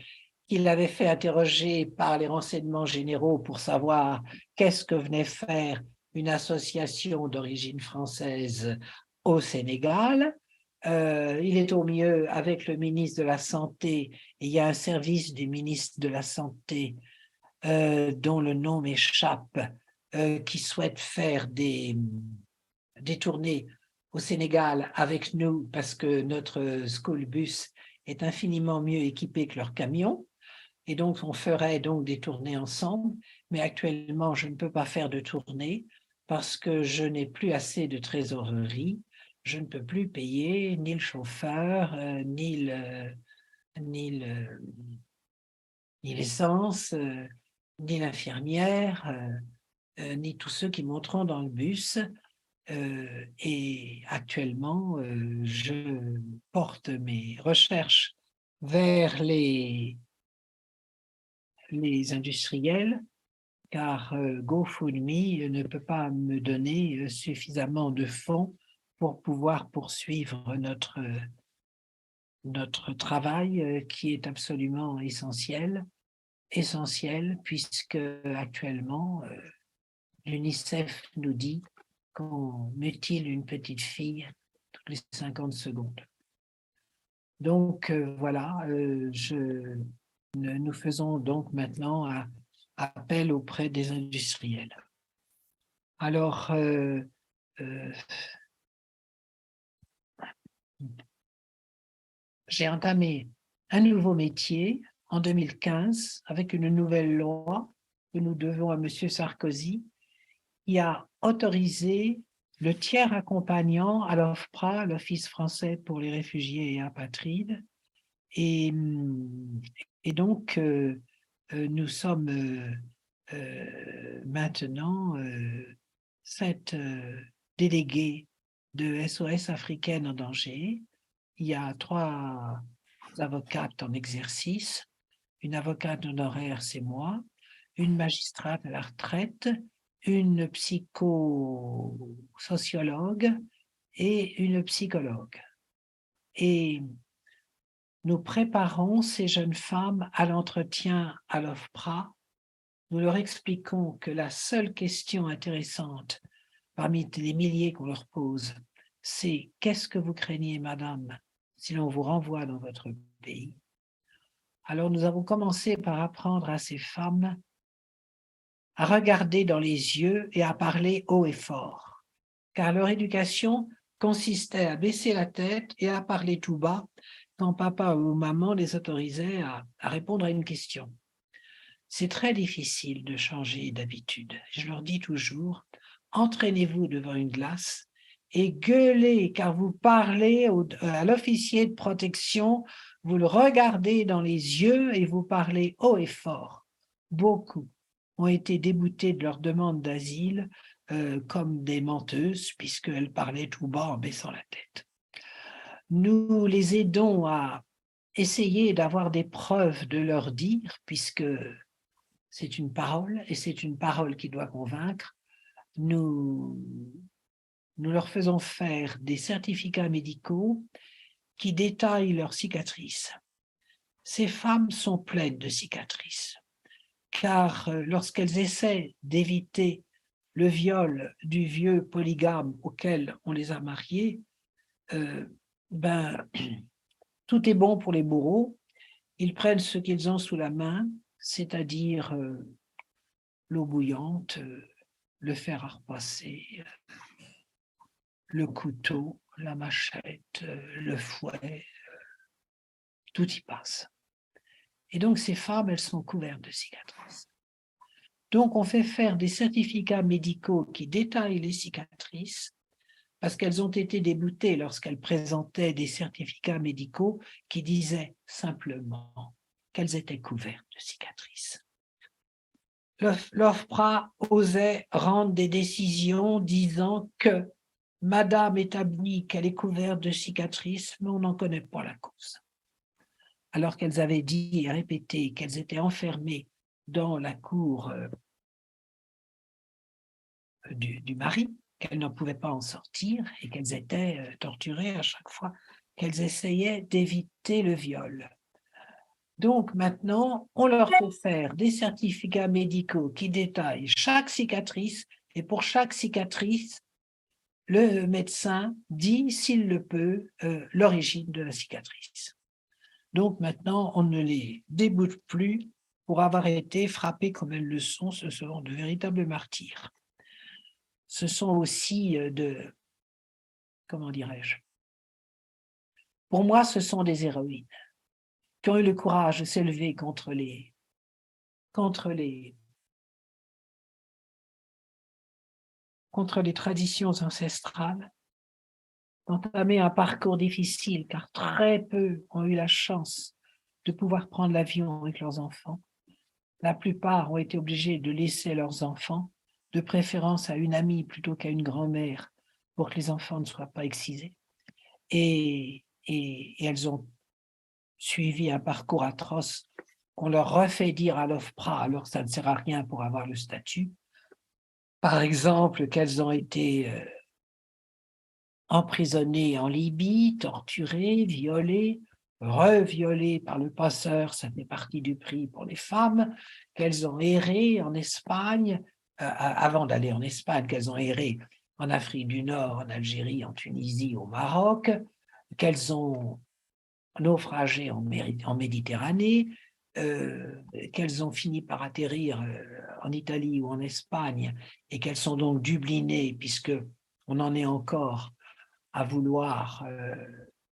qu'il l'avait fait interroger par les renseignements généraux pour savoir qu'est-ce que venait faire une association d'origine française au Sénégal. Il est au mieux avec le ministre de la Santé, et il y a un service du ministre de la Santé dont le nom m'échappe, qui souhaite faire des tournées au Sénégal avec nous parce que notre school bus est infiniment mieux équipé que leur camion. Et donc, on ferait donc des tournées ensemble. Mais actuellement, je ne peux pas faire de tournée parce que je n'ai plus assez de trésorerie. Je ne peux plus payer ni le chauffeur, ni l'essence, ni l'infirmière, ni tous ceux qui monteront dans le bus. Et actuellement, je porte mes recherches vers les industriels, car GoFundMe ne peut pas me donner suffisamment de fonds pour pouvoir poursuivre notre travail qui est absolument essentiel puisque actuellement l'UNICEF nous dit qu'on mutile une petite fille toutes les 50 secondes. Donc voilà, je nous faisons donc maintenant appel auprès des industriels. Alors, j'ai entamé un nouveau métier en 2015 avec une nouvelle loi que nous devons à M. Sarkozy, qui a autorisé le tiers accompagnant à l'OFPRA, l'Office français pour les réfugiés et apatrides. Et donc, nous sommes maintenant 7 délégués de SOS Africaine en danger. Il y a 3 avocates en exercice, une avocate honoraire, c'est moi, une magistrate à la retraite, une psychosociologue et une psychologue. Et nous préparons ces jeunes femmes à l'entretien à l'OFPRA. Nous leur expliquons que la seule question intéressante parmi les milliers qu'on leur pose, c'est « Qu'est-ce que vous craignez, madame, si l'on vous renvoie dans votre pays ?» Alors nous avons commencé par apprendre à ces femmes à regarder dans les yeux et à parler haut et fort, car leur éducation consistait à baisser la tête et à parler tout bas quand papa ou maman les autorisait à répondre à une question. C'est très difficile de changer d'habitude. Je leur dis toujours, entraînez-vous devant une glace et gueulez, car vous parlez à l'officier de protection, vous le regardez dans les yeux et vous parlez haut et fort. Beaucoup ont été déboutés de leur demande d'asile comme des menteuses, puisqu'elles parlaient tout bas en baissant la tête. Nous les aidons à essayer d'avoir des preuves de leur dire, puisque c'est une parole, et c'est une parole qui doit convaincre. Nous leur faisons faire des certificats médicaux qui détaillent leurs cicatrices. Ces femmes sont pleines de cicatrices, car lorsqu'elles essaient d'éviter le viol du vieux polygame auquel on les a mariées, tout est bon pour les bourreaux. Ils prennent ce qu'ils ont sous la main, c'est-à-dire l'eau bouillante, le fer à repasser, le couteau, la machette, le fouet, tout y passe. Et donc ces femmes, elles sont couvertes de cicatrices. Donc on fait faire des certificats médicaux qui détaillent les cicatrices, parce qu'elles ont été déboutées lorsqu'elles présentaient des certificats médicaux qui disaient simplement qu'elles étaient couvertes de cicatrices. L'OFPRA osait rendre des décisions disant que madame établit qu'elle est couverte de cicatrices, mais on n'en connaît pas la cause. Alors qu'elles avaient dit et répété qu'elles étaient enfermées dans la cour du mari, qu'elles n'en pouvaient pas en sortir et qu'elles étaient torturées à chaque fois qu'elles essayaient d'éviter le viol. Donc maintenant, on leur fait faire des certificats médicaux qui détaillent chaque cicatrice, et pour chaque cicatrice, le médecin dit, s'il le peut, l'origine de la cicatrice. Donc maintenant, on ne les déboute plus pour avoir été frappés comme elles le sont. Ce sont de véritables martyrs. Ce sont aussi comment dirais-je, pour moi, ce sont des héroïnes qui ont eu le courage de s'élever contre les traditions ancestrales, d'entamer un parcours difficile, car très peu ont eu la chance de pouvoir prendre l'avion avec leurs enfants. La plupart ont été obligés de laisser leurs enfants, de préférence à une amie plutôt qu'à une grand-mère, pour que les enfants ne soient pas excisés. Et elles ont suivi un parcours atroce qu'on leur refait dire à l'OFPRA, alors ça ne sert à rien pour avoir le statut. Par exemple, qu'elles ont été emprisonnées en Libye, torturées, violées, reviolées par le passeur, ça fait partie du prix pour les femmes, qu'elles ont erré en Espagne, avant d'aller en Espagne, qu'elles ont erré en Afrique du Nord, en Algérie, en Tunisie, au Maroc, qu'elles ont naufragé en Méditerranée, qu'elles ont fini par atterrir en Italie ou en Espagne et qu'elles sont donc dublinées, puisque on en est encore à vouloir,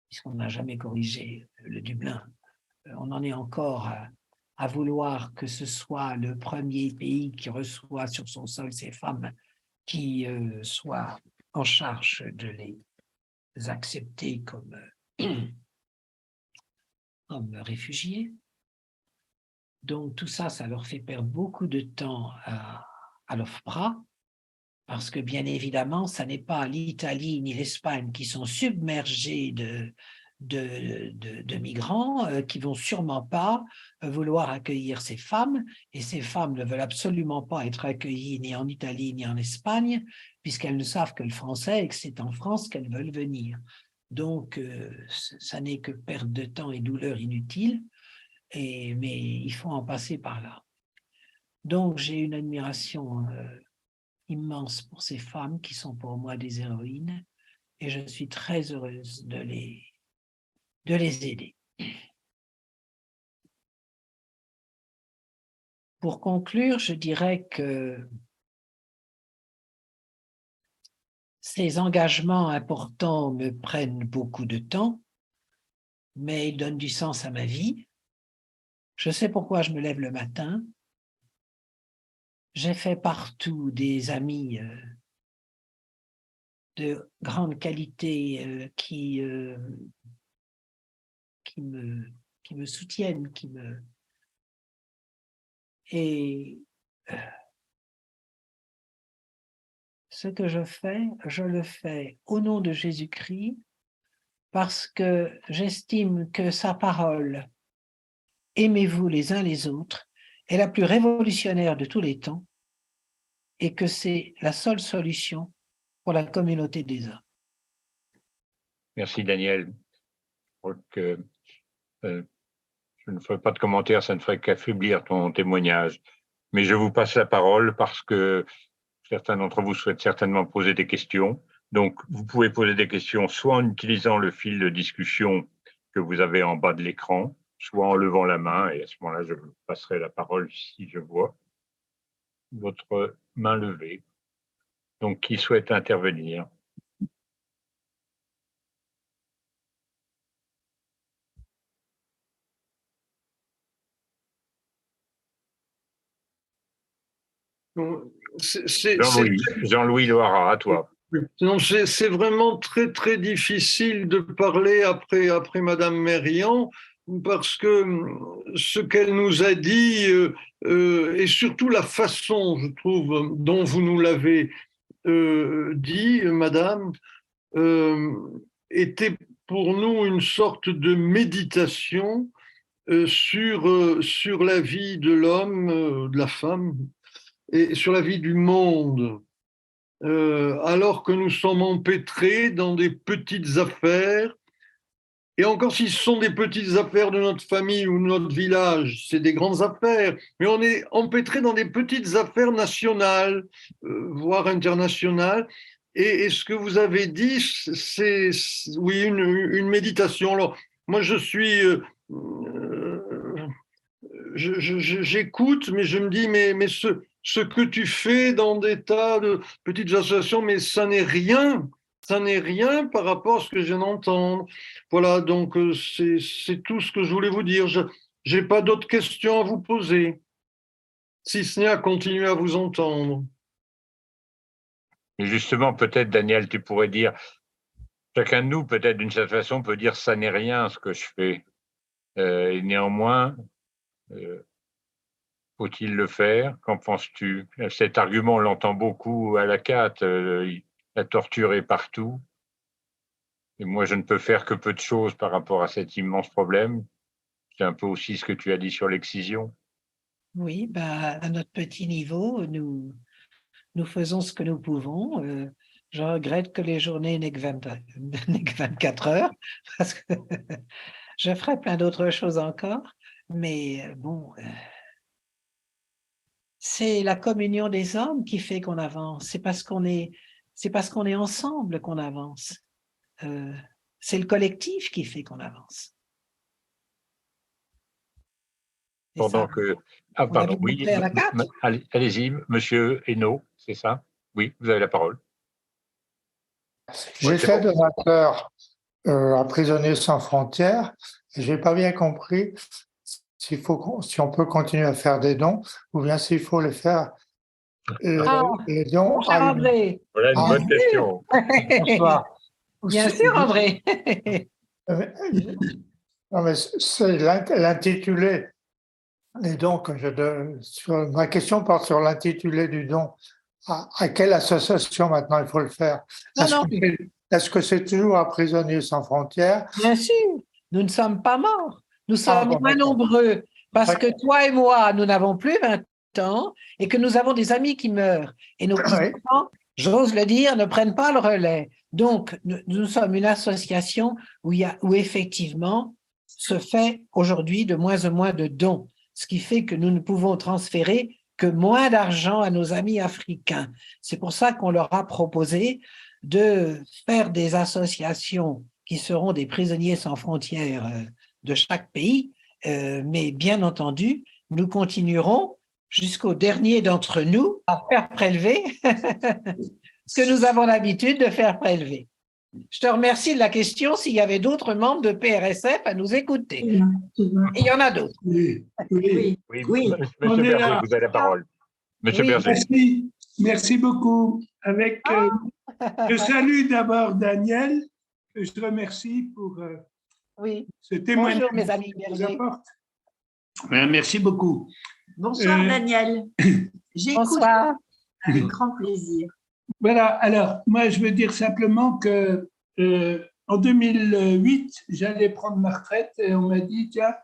puisqu'on n'a jamais corrigé le Dublin, on en est encore à vouloir que ce soit le premier pays qui reçoit sur son sol ces femmes qui soit en charge de les accepter comme réfugiés. Donc tout ça, ça leur fait perdre beaucoup de temps à l'OFPRA, parce que bien évidemment, ça n'est pas l'Italie ni l'Espagne qui sont submergés de migrants qui vont sûrement pas vouloir accueillir ces femmes, et ces femmes ne veulent absolument pas être accueillies ni en Italie ni en Espagne, puisqu'elles ne savent que le français et que c'est en France qu'elles veulent venir. Donc, ça n'est que perte de temps et douleur inutile, mais il faut en passer par là. Donc, j'ai une admiration immense pour ces femmes qui sont pour moi des héroïnes, et je suis très heureuse de les aider. Pour conclure, je dirais que ces engagements importants me prennent beaucoup de temps, mais ils donnent du sens à ma vie. Je sais pourquoi je me lève le matin. J'ai fait partout des amis de grande qualité qui me soutiennent, et ce que je le fais au nom de Jésus-Christ, parce que j'estime que sa parole, aimez-vous les uns les autres, est la plus révolutionnaire de tous les temps, et que c'est la seule solution pour la communauté des hommes. Merci Daniel. Je crois que je ne ferai pas de commentaires, ça ne ferait qu'affaiblir ton témoignage. Mais je vous passe la parole parce que certains d'entre vous souhaitent certainement poser des questions. Donc, vous pouvez poser des questions soit en utilisant le fil de discussion que vous avez en bas de l'écran, soit en levant la main, et à ce moment-là, je vous passerai la parole si je vois votre main levée. Donc, qui souhaite intervenir? Jean-Louis Loira, à toi. C'est vraiment très, très difficile de parler après Madame Mérian, parce que ce qu'elle nous a dit, et surtout la façon, je trouve, dont vous nous l'avez dit, Madame, était pour nous une sorte de méditation sur la vie de l'homme, de la femme, et sur la vie du monde. Alors que nous sommes empêtrés dans des petites affaires, et encore si ce sont des petites affaires de notre famille ou de notre village, c'est des grandes affaires, mais on est empêtrés dans des petites affaires nationales, voire internationales, et ce que vous avez dit, c'est oui, une méditation. Alors, moi je suis... j'écoute, mais je me dis, mais ce que tu fais dans des tas de petites associations, mais ça n'est rien par rapport à ce que je viens d'entendre. Voilà, donc c'est tout ce que je voulais vous dire. Je n'ai pas d'autres questions à vous poser, si ce n'est à continuer à vous entendre. Et justement, peut-être, Daniel, tu pourrais dire, chacun de nous, peut-être d'une certaine façon, peut dire ça n'est rien ce que je fais. Et néanmoins, faut-il le faire? Qu'en penses-tu? Cet argument, on l'entend beaucoup à la CAT, la torture est partout. Et moi, je ne peux faire que peu de choses par rapport à cet immense problème. C'est un peu aussi ce que tu as dit sur l'excision. Oui, à notre petit niveau, nous faisons ce que nous pouvons. Je regrette que les journées n'aient que 24 heures, parce que je ferai plein d'autres choses encore. Mais bon, c'est la communion des hommes qui fait qu'on avance. C'est parce qu'on est ensemble qu'on avance. C'est le collectif qui fait qu'on avance. pendant que... Ah, On a pardon, vu oui, montrer à la 4. allez-y, monsieur Hainaut, c'est ça? Oui, vous avez la parole. Ouais, J'étais bon. donateur à Prisonniers sans frontières et je n'ai pas bien compris si on peut continuer à faire des dons ou bien s'il faut les faire les dons Mon cher André. Voilà une bonne question. Bonsoir. Bien sûr, André. Non, mais c'est l'intitulé des dons que je donne. Ma question porte sur l'intitulé du don. À quelle association maintenant il faut le faire? Est-ce que c'est toujours à Prisonniers sans frontières? Bien sûr, nous ne sommes pas morts. Nous sommes bon, moins d'accord. nombreux parce que D'accord. toi et moi, nous n'avons plus 20 ans et que nous avons des amis qui meurent. Et nos petits-enfants, j'ose le dire, ne prennent pas le relais. Donc, nous sommes une association où effectivement se fait aujourd'hui de moins en moins de dons, ce qui fait que nous ne pouvons transférer que moins d'argent à nos amis africains. C'est pour ça qu'on leur a proposé de faire des associations qui seront des prisonniers sans frontières de chaque pays, mais bien entendu, nous continuerons jusqu'au dernier d'entre nous à faire prélever ce que nous avons l'habitude de faire prélever. Je te remercie de la question s'il y avait d'autres membres de PRSF à nous écouter. Et il y en a d'autres. Oui. Monsieur Berger, vous avez la parole. Monsieur Berger. Merci beaucoup. Je salue d'abord Daniel, que je remercie pour ce témoignage. Bonjour mes amis Berger. Merci beaucoup. Bonsoir Daniel. J'écoute Bonsoir. avec grand plaisir. Voilà, alors moi je veux dire simplement que en 2008, j'allais prendre ma retraite et on m'a dit, tiens,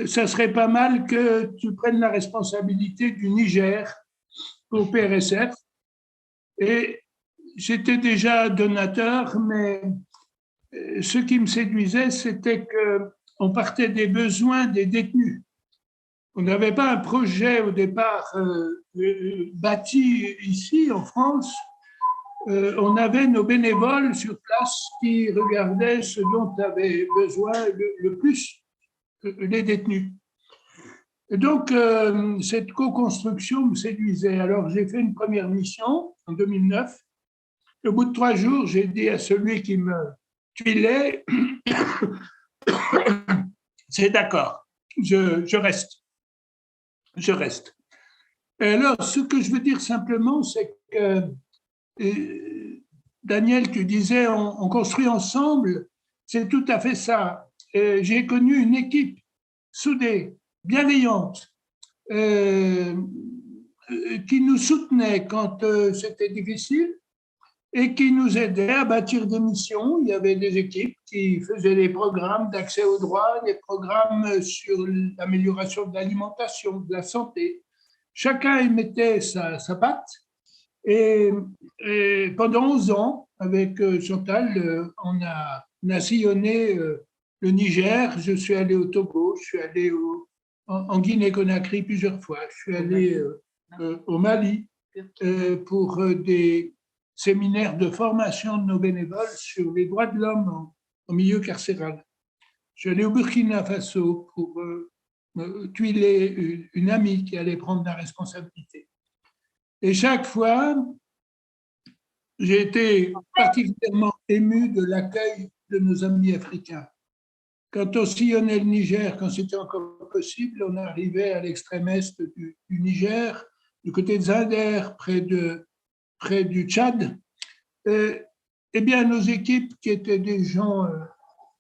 ça serait pas mal que tu prennes la responsabilité du Niger pour PRSF. Et j'étais déjà donateur, mais ce qui me séduisait, c'était qu'on partait des besoins des détenus. On n'avait pas un projet au départ bâti ici en France. On avait nos bénévoles sur place qui regardaient ce dont avaient besoin le plus les détenus. Et donc, cette co-construction me séduisait. Alors, j'ai fait une première mission en 2009. Au bout de 3 jours, j'ai dit à celui qui me tuilait, c'est d'accord, je reste. Je reste. Et alors, ce que je veux dire simplement, c'est que, Daniel, tu disais, on construit ensemble, c'est tout à fait ça. J'ai connu une équipe soudée, bienveillante, qui nous soutenait quand c'était difficile et qui nous aidait à bâtir des missions. Il y avait des équipes qui faisaient des programmes d'accès aux droits, des programmes sur l'amélioration de l'alimentation, de la santé. Chacun y mettait sa patte. Et pendant 11 ans, avec Chantal, on a sillonné le Niger. Je suis allé au Togo, je suis allé en Guinée-Conakry plusieurs fois, je suis allé au Mali pour des séminaire de formation de nos bénévoles sur les droits de l'homme en milieu carcéral. Je suis allé au Burkina Faso pour tuiler une amie qui allait prendre la responsabilité. Et chaque fois, j'ai été particulièrement ému de l'accueil de nos amis africains. Quand on sillonnait le Niger, quand c'était encore possible, on arrivait à l'extrême est du Niger, du côté de Zinder, près du Tchad. Eh bien, nos équipes, qui étaient des gens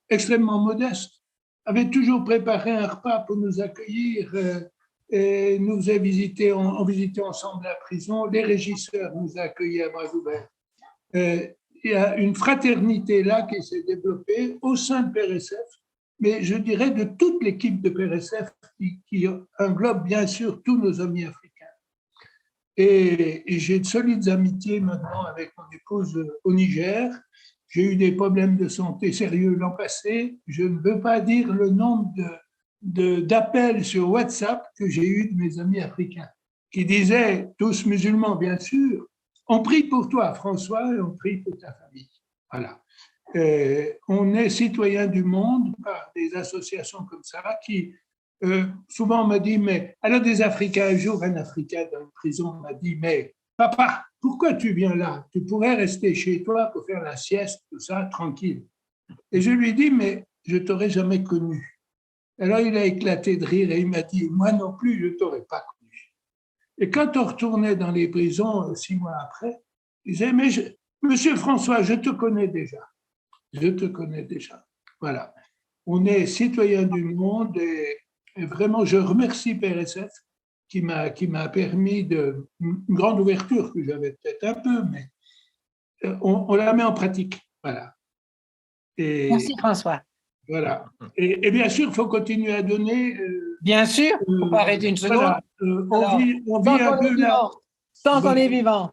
extrêmement modestes, avaient toujours préparé un repas pour nous accueillir et nous faisaient visiter ensemble la prison. Les régisseurs nous accueillaient à bras ouverts. Il y a une fraternité là qui s'est développée au sein de PRSF, mais je dirais de toute l'équipe de PRSF qui englobe bien sûr tous nos amis africains. Et j'ai de solides amitiés maintenant avec mon épouse au Niger. J'ai eu des problèmes de santé sérieux l'an passé. Je ne veux pas dire le nombre d'appels sur WhatsApp que j'ai eu de mes amis africains qui disaient, tous musulmans bien sûr, on prie pour toi François et on prie pour ta famille. Voilà. On est citoyen du monde par des associations comme ça qui souvent on me dit, mais alors des Africains, un jour un Africain dans une prison m'a dit, mais papa, pourquoi tu viens là? Tu pourrais rester chez toi pour faire la sieste, tout ça, tranquille. Et je lui ai dit, mais je t'aurais jamais connu. Alors il a éclaté de rire et il m'a dit, moi non plus, je t'aurais pas connu. Et quand on retournait dans les prisons 6 mois après, il disait, mais Monsieur François, je te connais déjà. Je te connais déjà. Voilà. On est citoyens du monde et vraiment, je remercie PRSF qui m'a permis une grande ouverture que j'avais peut-être un peu, mais on la met en pratique. Voilà. Et, Merci François. voilà. Et bien sûr, il faut continuer à donner. Bien sûr, il ne faut pas arrêter une seconde. Voilà, on vit un peu là. Tant qu'on est vivant.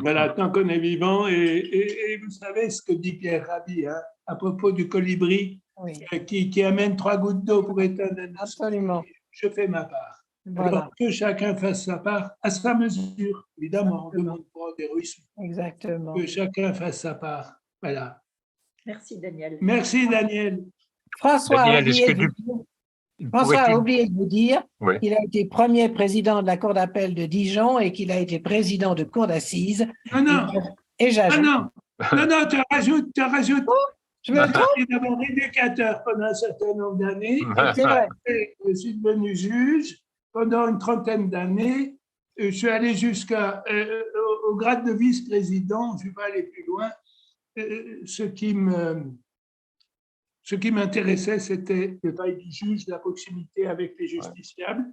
Voilà, tant qu'on est vivant. Et vous savez ce que dit Pierre Rabhi hein, à propos du colibri Oui. Qui amène 3 gouttes d'eau pour éteindre un incendie. Absolument. Je fais ma part. Voilà. Alors que chacun fasse sa part à sa mesure. Évidemment, on ne demande pas d'héroïsme. Exactement. Que chacun fasse sa part. Voilà. Merci Daniel. Merci Daniel. François Daniel, a oublié de vous dire Oui. qu'il a été premier président de la Cour d'appel de Dijon et qu'il a été président de Cour d'assises. Non. Et j'ajoute. Non, tu rajoutes. Je me trompe. J'ai été d'abord éducateur pendant un certain nombre d'années. C'est vrai. Je suis devenu juge pendant une 30aine d'années. Je suis allé au grade de vice-président. Je ne vais pas aller plus loin. Ce qui m'intéressait, c'était le travail du juge, la proximité avec les justiciables,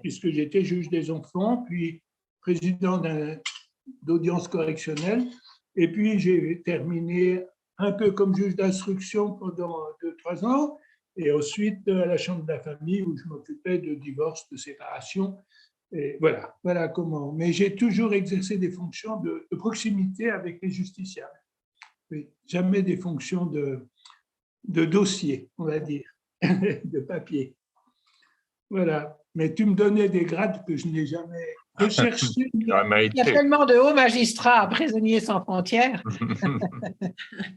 puisque j'étais juge des enfants, puis président d'audience correctionnelle. Et puis, j'ai terminé un peu comme juge d'instruction pendant 2-3 ans, et ensuite à la chambre de la famille où je m'occupais de divorce, de séparation. Et voilà comment. Mais j'ai toujours exercé des fonctions de proximité avec les justiciables. Oui, jamais des fonctions de dossier, on va dire, de papier. Voilà. Mais tu me donnais des grades que je n'ai jamais recherchés. Il y a tellement de hauts magistrats à Prisonniers sans frontières.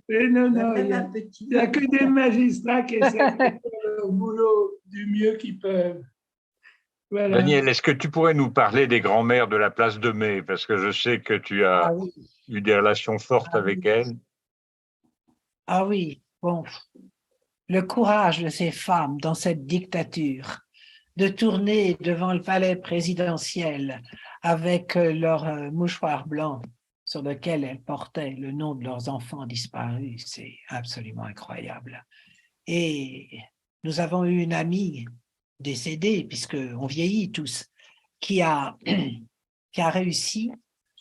Mais non, il n'y a que des magistrats qui essaient de faire leur boulot du mieux qu'ils peuvent. Voilà. Daniel, est-ce que tu pourrais nous parler des grands-mères de la place de Mai? Parce que je sais que tu as eu des relations fortes avec elles. Ah oui, bon. Le courage de ces femmes dans cette dictature, de tourner devant le palais présidentiel avec leur mouchoir blanc sur lequel elles portaient le nom de leurs enfants disparus, c'est absolument incroyable. Et nous avons eu une amie décédée, puisqu'on vieillit tous, qui a réussi,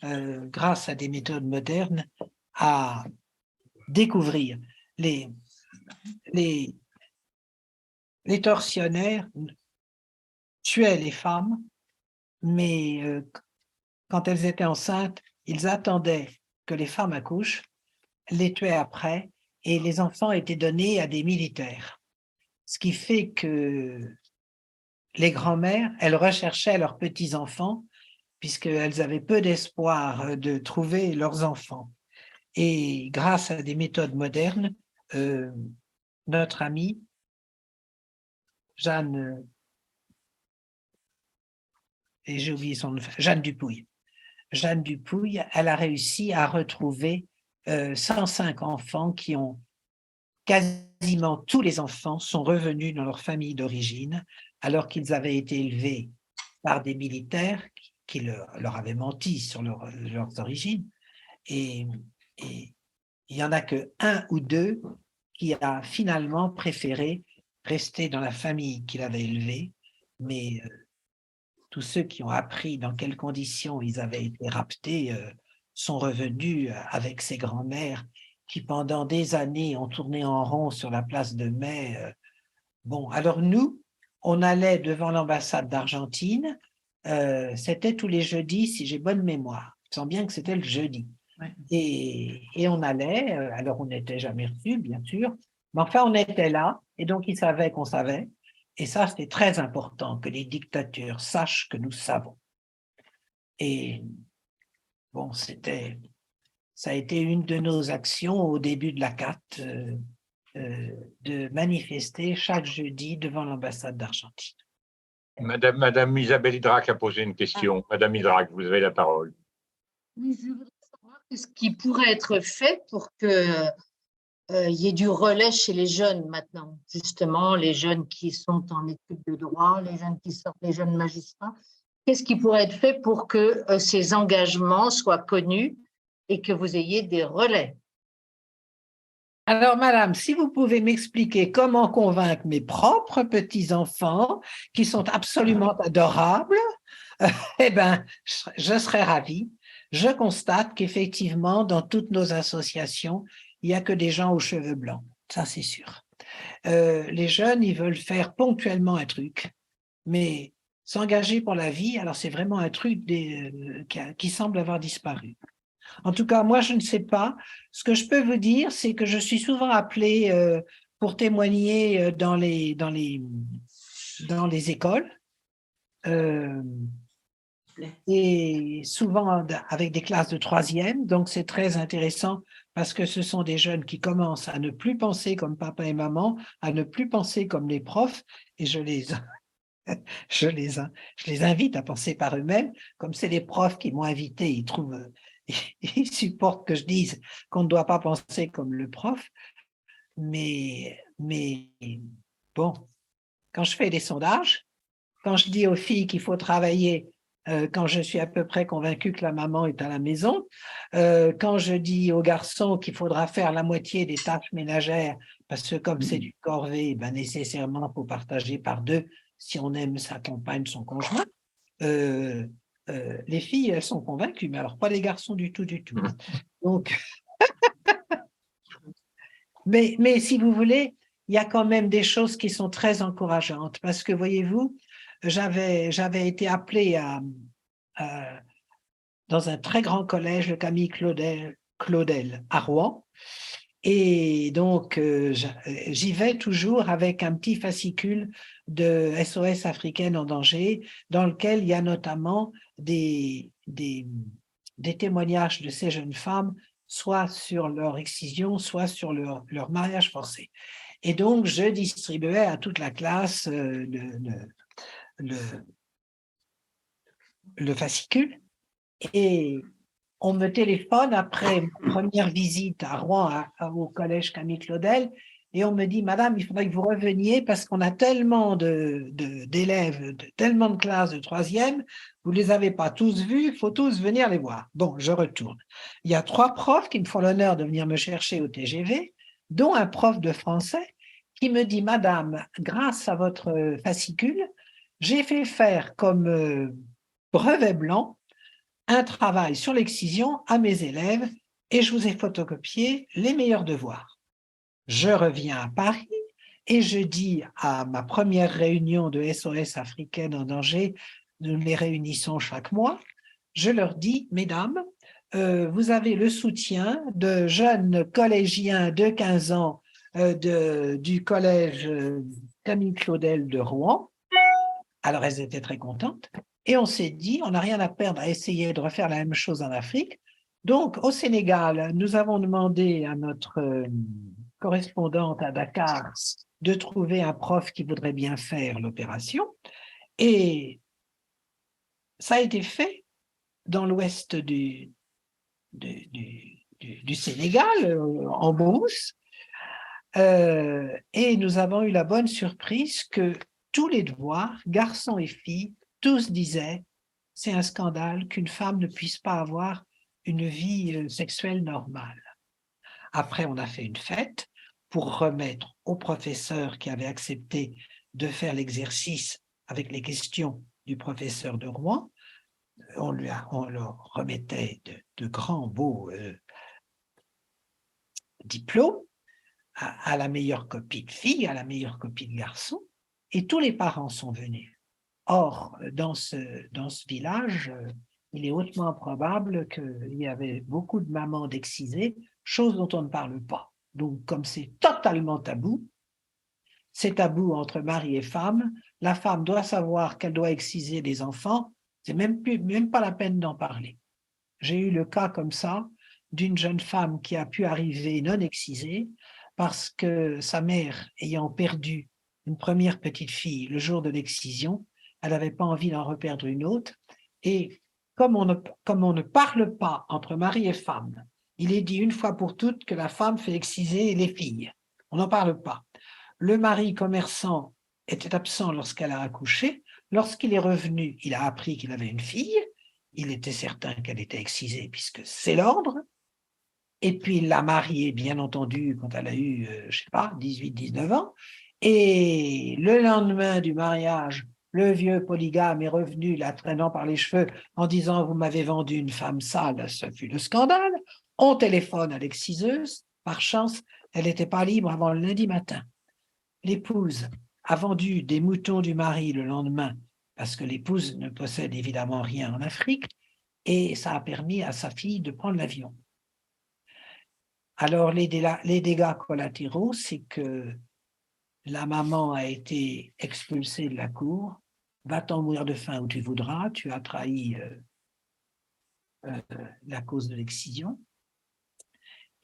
grâce à des méthodes modernes, à découvrir les tortionnaires tuaient les femmes, mais quand elles étaient enceintes, ils attendaient que les femmes accouchent, les tuaient après, et les enfants étaient donnés à des militaires. Ce qui fait que les grand-mères, elles recherchaient leurs petits-enfants, puisqu'elles avaient peu d'espoir de trouver leurs enfants. Et grâce à des méthodes modernes, notre amie Jeanne, et j'ai oublié son nom, Jeanne Dupouille. Jeanne Dupouille, elle a réussi à retrouver 105 enfants qui ont quasiment tous les enfants sont revenus dans leur famille d'origine, alors qu'ils avaient été élevés par des militaires qui leur avaient menti sur leurs origines. Et il n'y en a que 1 ou 2 qui a finalement préféré rester dans la famille qu'il avait élevée, mais tous ceux qui ont appris dans quelles conditions ils avaient été raptés sont revenus avec ces grands-mères qui, pendant des années, ont tourné en rond sur la place de Mai. Bon, alors nous, on allait devant l'ambassade d'Argentine, c'était tous les jeudis, si j'ai bonne mémoire. Je sens bien que c'était le jeudi. Ouais. Et on allait, alors on n'était jamais reçus, bien sûr, mais enfin on était là, et donc ils savaient qu'on savait. Et ça, c'était très important, que les dictateurs sachent que nous savons. Et bon, ça a été une de nos actions au début de la CAT, de manifester chaque jeudi devant l'ambassade d'Argentine. Madame Isabelle Hydrac a posé une question. Madame Hydrac, vous avez la parole. Oui, je voudrais savoir ce qui pourrait être fait pour que y ait du relais chez les jeunes maintenant, justement, les jeunes qui sont en études de droit, les jeunes qui sortent, les jeunes magistrats. Qu'est-ce qui pourrait être fait pour que ces engagements soient connus et que vous ayez des relais? Alors, madame, si vous pouvez m'expliquer comment convaincre mes propres petits-enfants, qui sont absolument adorables, eh bien, je serais ravie. Je constate qu'effectivement, dans toutes nos associations, il n'y a que des gens aux cheveux blancs. Ça, c'est sûr. Les jeunes, ils veulent faire ponctuellement un truc, mais s'engager pour la vie, alors c'est vraiment un truc qui semble avoir disparu. En tout cas, moi, je ne sais pas. Ce que je peux vous dire, c'est que je suis souvent appelée pour témoigner dans les écoles. Et souvent avec des classes de 3e, donc c'est très intéressant parce que ce sont des jeunes qui commencent à ne plus penser comme papa et maman, à ne plus penser comme les profs, et je les invite à penser par eux-mêmes, comme c'est les profs qui m'ont invité, ils supportent que je dise qu'on ne doit pas penser comme le prof, mais bon, quand je fais des sondages, quand je dis aux filles qu'il faut travailler quand je suis à peu près convaincue que la maman est à la maison, quand je dis aux garçons qu'il faudra faire la moitié des tâches ménagères, parce que comme c'est du corvée, ben nécessairement, il faut partager par 2 si on aime sa compagne, son conjoint. Les filles, elles sont convaincues, mais alors pas les garçons du tout, du tout. Donc, mais si vous voulez, il y a quand même des choses qui sont très encourageantes, parce que voyez-vous, j'avais été appelée dans un très grand collège, le Camille Claudel à Rouen, et donc j'y vais toujours avec un petit fascicule de SOS africaine en danger, dans lequel il y a notamment des témoignages de ces jeunes femmes, soit sur leur excision, soit sur leur mariage forcé. Et donc, je distribuais à toute la classe le fascicule, et on me téléphone après ma première visite à Rouen, au collège Camille Claudel, et on me dit, madame, il faudrait que vous reveniez parce qu'on a tellement d'élèves, tellement de classes de 3e, vous ne les avez pas tous vus, il faut tous venir les voir. Bon, je retourne. Il y a 3 profs qui me font l'honneur de venir me chercher au TGV, dont un prof de français qui me dit, madame, grâce à votre fascicule, j'ai fait faire comme brevet blanc un travail sur l'excision à mes élèves et je vous ai photocopié les meilleurs devoirs. Je reviens à Paris et je dis à ma première réunion de SOS africaine en danger, nous les réunissons chaque mois, je leur dis, mesdames, vous avez le soutien de jeunes collégiens de 15 ans du collège Camille Claudel de Rouen. Alors elles étaient très contentes. Et on s'est dit, on n'a rien à perdre à essayer de refaire la même chose en Afrique. Donc, au Sénégal, nous avons demandé à notre correspondante à Dakar de trouver un prof qui voudrait bien faire l'opération. Et ça a été fait dans l'ouest du Sénégal, en Brousse. Et nous avons eu la bonne surprise que tous les devoirs, garçons et filles, tous disaient, c'est un scandale qu'une femme ne puisse pas avoir une vie sexuelle normale. Après, on a fait une fête pour remettre au professeur qui avait accepté de faire l'exercice avec les questions du professeur de Rouen. On leur remettait de grands beaux diplômes à la meilleure copie de fille, à la meilleure copie de garçon, et tous les parents sont venus. Or, dans ce village, il est hautement probable qu'il y avait beaucoup de mamans d'excisées, chose dont on ne parle pas. Donc, comme c'est totalement tabou, c'est tabou entre mari et femme, la femme doit savoir qu'elle doit exciser les enfants, c'est même pas la peine d'en parler. J'ai eu le cas comme ça d'une jeune femme qui a pu arriver non excisée, parce que sa mère, ayant perdu une première petite fille le jour de l'excision, elle n'avait pas envie d'en reperdre une autre. Et comme on ne parle pas entre mari et femme, il est dit une fois pour toutes que la femme fait exciser les filles. On n'en parle pas. Le mari commerçant était absent lorsqu'elle a accouché. Lorsqu'il est revenu, il a appris qu'il avait une fille. Il était certain qu'elle était excisée puisque c'est l'ordre. Et puis il l'a mariée, bien entendu, quand elle a eu, je sais pas, 18, 19 ans. Et le lendemain du mariage, le vieux polygame est revenu, la traînant par les cheveux, en disant « Vous m'avez vendu une femme sale », ce fut le scandale. On téléphone à l'exciseuse. Par chance, elle n'était pas libre avant le lundi matin. L'épouse a vendu des moutons du mari le lendemain, parce que l'épouse ne possède évidemment rien en Afrique, et ça a permis à sa fille de prendre l'avion. Alors, les dégâts collatéraux, c'est que la maman a été expulsée de la cour. Va-t'en mourir de faim où tu voudras, tu as trahi la cause de l'excision.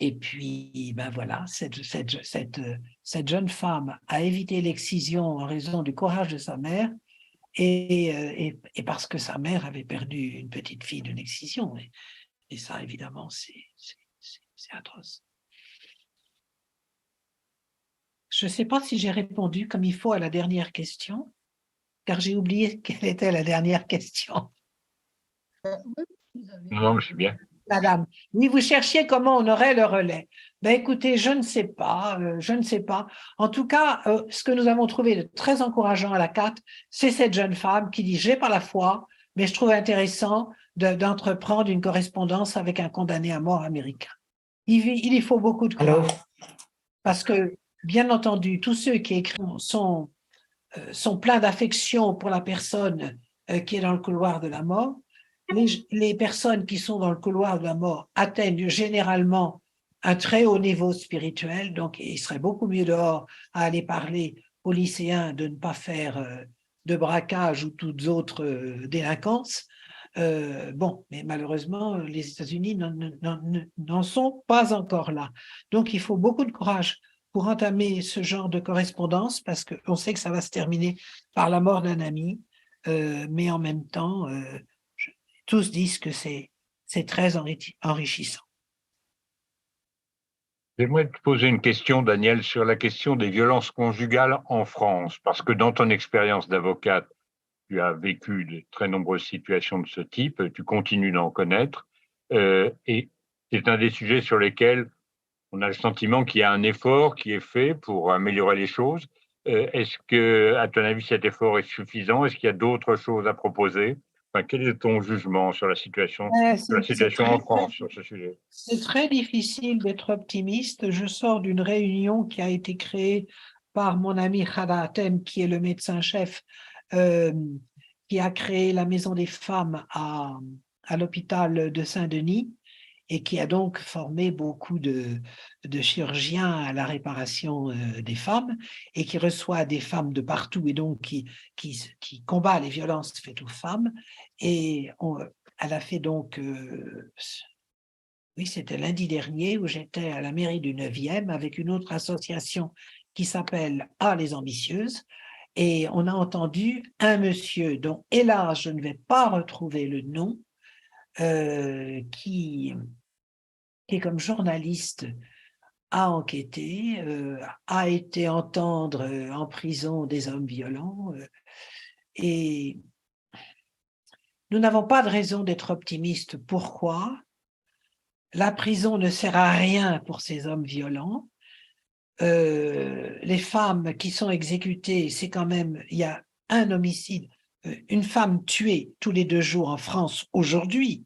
Et puis, ben voilà, cette jeune femme a évité l'excision en raison du courage de sa mère et parce que sa mère avait perdu une petite fille d'une excision. Et ça, évidemment, c'est atroce. Je ne sais pas si j'ai répondu comme il faut à la dernière question, car j'ai oublié quelle était la dernière question. Non, mais c'est bien. Madame, oui, vous cherchiez comment on aurait le relais. Ben, écoutez, je ne sais pas, je ne sais pas. En tout cas, ce que nous avons trouvé de très encourageant à la CAT, c'est cette jeune femme qui dit « J'ai pas la foi, mais je trouve intéressant d'entreprendre une correspondance avec un condamné à mort américain. » Il y faut beaucoup de courage. Parce que, bien entendu, tous ceux qui écrivent sont pleins d'affection pour la personne qui est dans le couloir de la mort. Les personnes qui sont dans le couloir de la mort atteignent généralement un très haut niveau spirituel, donc il serait beaucoup mieux dehors à aller parler aux lycéens de ne pas faire de braquage ou toutes autres délinquances. Bon, mais malheureusement, les États-Unis n'en sont pas encore là. Donc, il faut beaucoup de courage pour entamer ce genre de correspondance parce qu'on sait que ça va se terminer par la mort d'un ami, mais en même temps, tous disent que c'est très enrichissant. J'aimerais te poser une question, Daniel, sur la question des violences conjugales en France, parce que dans ton expérience d'avocate, tu as vécu de très nombreuses situations de ce type, tu continues d'en connaître, et c'est un des sujets sur lesquels on a le sentiment qu'il y a un effort qui est fait pour améliorer les choses. Est-ce que, à ton avis, cet effort est suffisant? Est-ce qu'il y a d'autres choses à proposer? Enfin, quel est ton jugement sur la situation en France sur ce sujet? C'est très difficile d'être optimiste. Je sors d'une réunion qui a été créée par mon ami Khada Hatem, qui est le médecin-chef, qui a créé la Maison des femmes à l'hôpital de Saint-Denis et qui a donc formé beaucoup de chirurgiens à la réparation des femmes et qui reçoit des femmes de partout et donc qui combat les violences faites aux femmes. Et elle a fait donc, oui, c'était lundi dernier où j'étais à la mairie du 9e avec une autre association qui s'appelle « Ah, les ambitieuses ». Et on a entendu un monsieur dont, hélas, je ne vais pas retrouver le nom, qui comme journaliste a enquêté, a été entendre en prison des hommes violents. Et nous n'avons pas de raison d'être optimistes. Pourquoi? La prison ne sert à rien pour ces hommes violents. Les femmes qui sont exécutées, c'est quand même, il y a un homicide, une femme tuée tous les 2 jours en France aujourd'hui.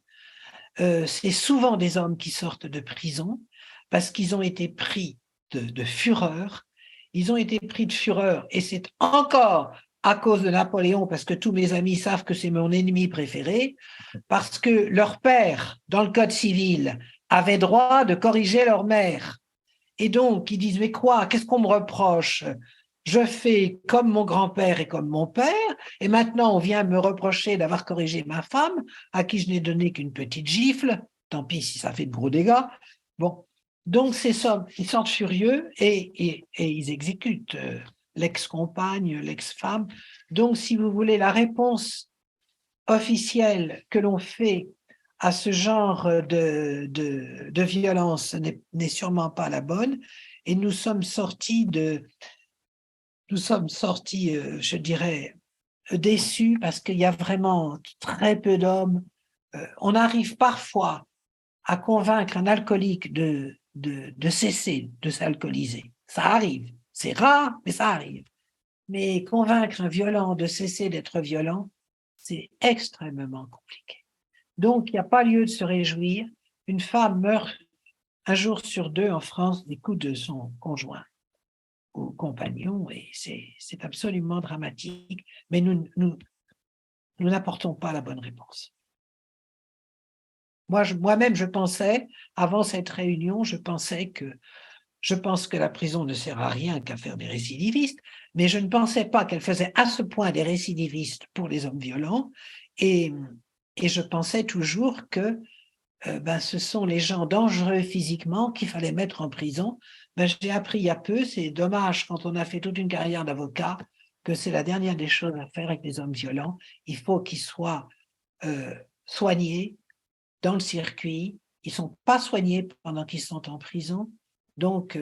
C'est souvent des hommes qui sortent de prison parce qu'ils ont été pris de fureur. Ils ont été pris de fureur et c'est encore à cause de Napoléon, parce que tous mes amis savent que c'est mon ennemi préféré, parce que leur père, dans le code civil, avait droit de corriger leur mère. Et donc, ils disent, mais quoi, qu'est-ce qu'on me reproche? Je fais comme mon grand-père et comme mon père, et maintenant on vient me reprocher d'avoir corrigé ma femme, à qui je n'ai donné qu'une petite gifle, tant pis si ça fait de gros dégâts. Bon, Donc, ces hommes, ils sont furieux et ils exécutent l'ex-compagne, l'ex-femme. Donc, si vous voulez, la réponse officielle que l'on fait à ce genre de violence n'est sûrement pas la bonne. Et nous sommes sortis, je dirais, déçus parce qu'il y a vraiment très peu d'hommes. On arrive parfois à convaincre un alcoolique de cesser de s'alcooliser. Ça arrive. C'est rare, mais ça arrive. Mais convaincre un violent de cesser d'être violent, c'est extrêmement compliqué. Donc, il n'y a pas lieu de se réjouir. Une femme meurt un jour sur deux en France des coups de son conjoint ou compagnon, et c'est absolument dramatique, mais nous n'apportons pas la bonne réponse. Moi-même, je pensais, avant cette réunion, je pense que la prison ne sert à rien qu'à faire des récidivistes, mais je ne pensais pas qu'elle faisait à ce point des récidivistes pour les hommes violents, et je pensais toujours que ce sont les gens dangereux physiquement qu'il fallait mettre en prison. J'ai appris il y a peu, c'est dommage quand on a fait toute une carrière d'avocat, que c'est la dernière des choses à faire avec les hommes violents. Il faut qu'ils soient soignés dans le circuit. Ils ne sont pas soignés pendant qu'ils sont en prison. Donc,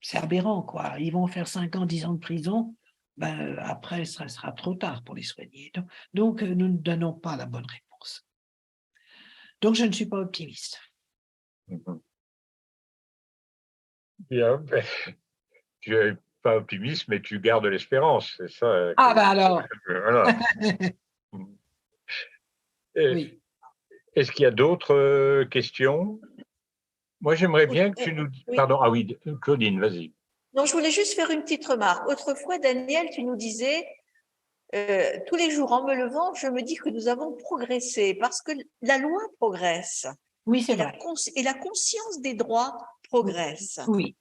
c'est aberrant, quoi. Ils vont faire 5 ans, 10 ans de prison. Après, ça sera trop tard pour les soigner. Donc, nous ne donnons pas la bonne réponse. Donc, je ne suis pas optimiste. Bien, tu n'es pas optimiste, mais tu gardes l'espérance, c'est ça. Alors Voilà. oui. Est-ce qu'il y a d'autres questions? Moi, j'aimerais bien que tu nous... Oui. Pardon, ah oui, Claudine, vas-y. Non, je voulais juste faire une petite remarque. Autrefois, Daniel, tu nous disais, tous les jours en me levant, je me dis que nous avons progressé parce que la loi progresse. Oui, c'est vrai. Et la conscience des droits progresse. Oui.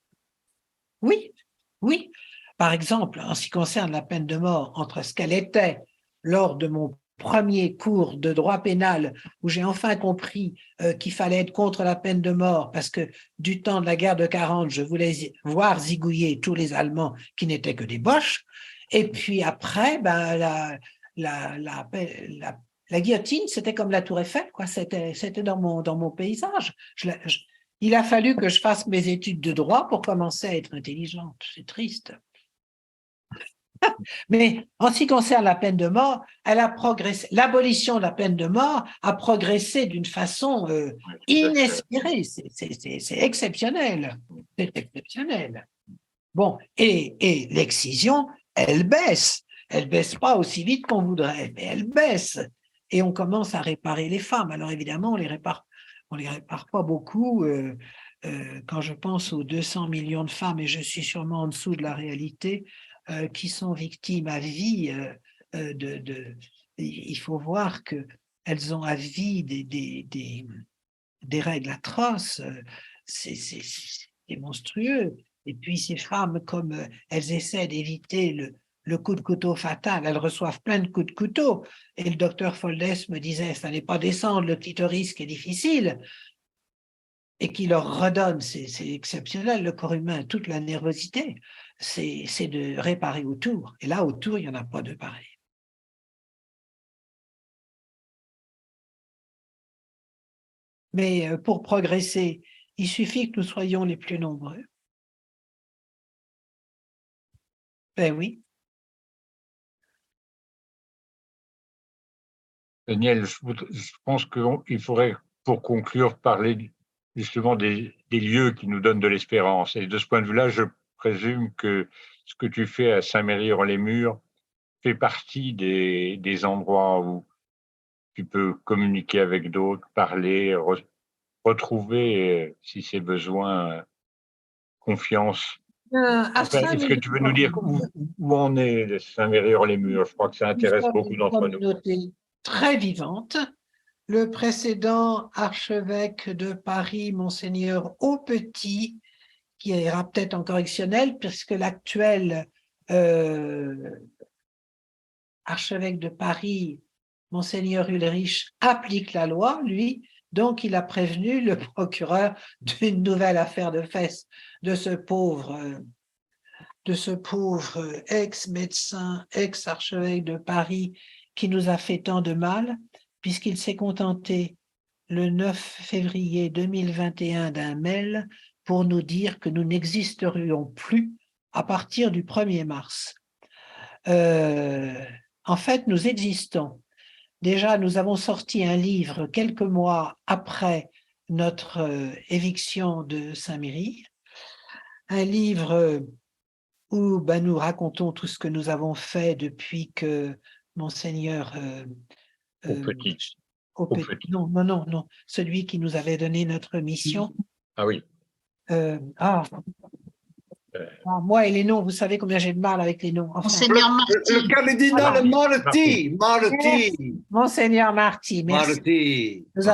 Oui. Oui. Par exemple, en ce qui concerne la peine de mort, entre ce qu'elle était lors de mon premier cours de droit pénal, où j'ai enfin compris qu'il fallait être contre la peine de mort, parce que du temps de la guerre de 40, je voulais voir zigouiller tous les Allemands qui n'étaient que des boches. Et puis après, la guillotine, c'était comme la Tour Eiffel, quoi. C'était dans mon paysage. Il a fallu que je fasse mes études de droit pour commencer à être intelligente. C'est triste. Mais en ce qui concerne la peine de mort, elle a progressé. L'abolition de la peine de mort a progressé d'une façon inespérée. C'est exceptionnel. C'est exceptionnel. Bon, et l'excision, elle baisse. Elle baisse pas aussi vite qu'on voudrait, mais elle baisse. Et on commence à réparer les femmes. Alors évidemment, on les répare pas beaucoup. Quand je pense aux 200 millions de femmes, et je suis sûrement en dessous de la réalité, qui sont victimes à vie il faut voir qu'elles ont à vie des règles atroces. C'est monstrueux. Et puis ces femmes, comme elles essaient d'éviter le coup de couteau fatal, elles reçoivent plein de coups de couteau. Et le docteur Foldes me disait, ça n'est pas descendre le clitoris qui est difficile, et qui leur redonne, c'est exceptionnel, le corps humain, toute la nervosité, c'est de réparer autour. Et là, autour, il n'y en a pas de pareil. Mais pour progresser, il suffit que nous soyons les plus nombreux. Ben oui. Daniel, je pense qu'il faudrait, pour conclure, parler justement des lieux qui nous donnent de l'espérance. Et de ce point de vue-là, je présume que ce que tu fais à Saint-Méry-en-les-Murs fait partie des endroits où tu peux communiquer avec d'autres, parler, retrouver, si c'est besoin, confiance. Est-ce que tu veux nous dire où en est Saint-Méry-en-les-Murs? Je crois que ça intéresse beaucoup d'entre nous. Une communauté très vivante. Le précédent archevêque de Paris, Monseigneur Aupetit, qui ira peut-être en correctionnel, puisque l'actuel archevêque de Paris, Monseigneur Ulrich, applique la loi, lui, Donc, il a prévenu le procureur d'une nouvelle affaire de fesses de ce pauvre ex-médecin, ex-archevêque de Paris qui nous a fait tant de mal, puisqu'il s'est contenté le 9 février 2021 d'un mail pour nous dire que nous n'existerions plus à partir du 1er mars. En fait, nous existons. Déjà, nous avons sorti un livre quelques mois après notre éviction de Saint-Méry, un livre où nous racontons tout ce que nous avons fait depuis que Monseigneur Au petit. non, celui qui nous avait donné notre mission. Ah oui. Moi et les noms, vous savez combien j'ai de mal avec les noms. Enfin, Monseigneur Marty. Le cardinal Marty. Monseigneur Marty, merci. Marty. Nous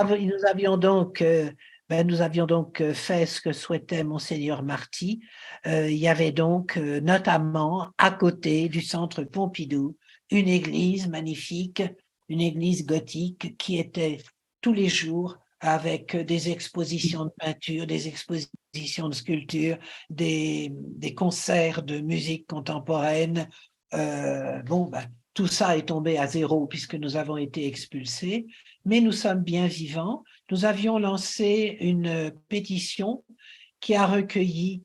avions donc fait ce que souhaitait Monseigneur Marty. Il y avait donc notamment à côté du centre Pompidou une église magnifique, une église gothique qui était tous les jours avec des expositions de peinture, des expositions de sculpture, des concerts de musique contemporaine. Tout ça est tombé à zéro puisque nous avons été expulsés, mais nous sommes bien vivants. Nous avions lancé une pétition qui a recueilli,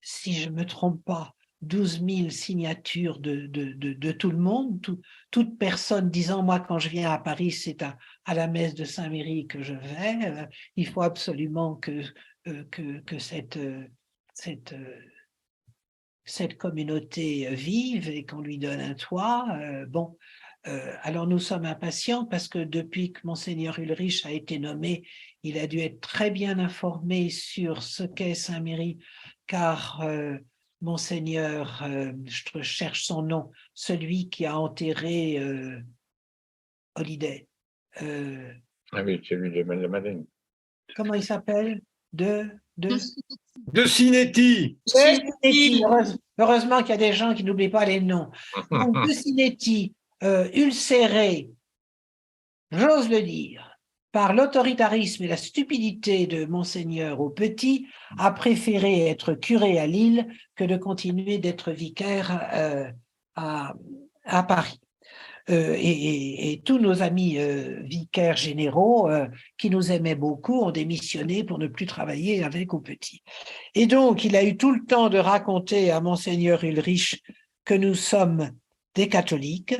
si je ne me trompe pas, 12 000 signatures de tout le monde, toute personne disant, moi quand je viens à Paris, c'est à la messe de Saint-Méry que je vais, il faut absolument que cette communauté vive et qu'on lui donne un toit. Alors nous sommes impatients parce que depuis que Monseigneur Ulrich a été nommé, il a dû être très bien informé sur ce qu'est Saint-Méry, car Monseigneur, je cherche son nom, celui qui a enterré Holiday. Ah oui, celui de Madeleine. Comment il s'appelle? De Sinetti. Heureusement qu'il y a des gens qui n'oublient pas les noms. Donc, de Sinetti, ulcéré, j'ose le dire, par l'autoritarisme et la stupidité de Monseigneur au Petit, a préféré être curé à Lille que de continuer d'être vicaire à Paris. Et tous nos amis vicaires généraux qui nous aimaient beaucoup ont démissionné pour ne plus travailler avec au Petit. Et donc, il a eu tout le temps de raconter à Monseigneur Ulrich que nous sommes des catholiques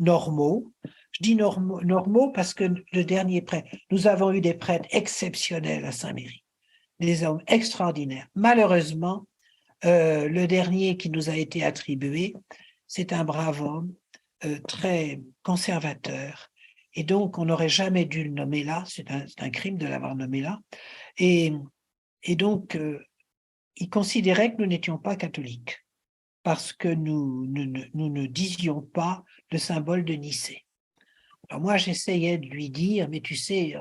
normaux. Je dis normaux parce que le dernier prêtre, nous avons eu des prêtres exceptionnels à Saint-Méry, des hommes extraordinaires. Malheureusement, le dernier qui nous a été attribué, c'est un brave homme, très conservateur, et donc on n'aurait jamais dû le nommer là, c'est un crime de l'avoir nommé là, et donc il considérait que nous n'étions pas catholiques, parce que nous ne disions pas le symbole de Nicée. Alors moi j'essayais de lui dire, mais tu sais,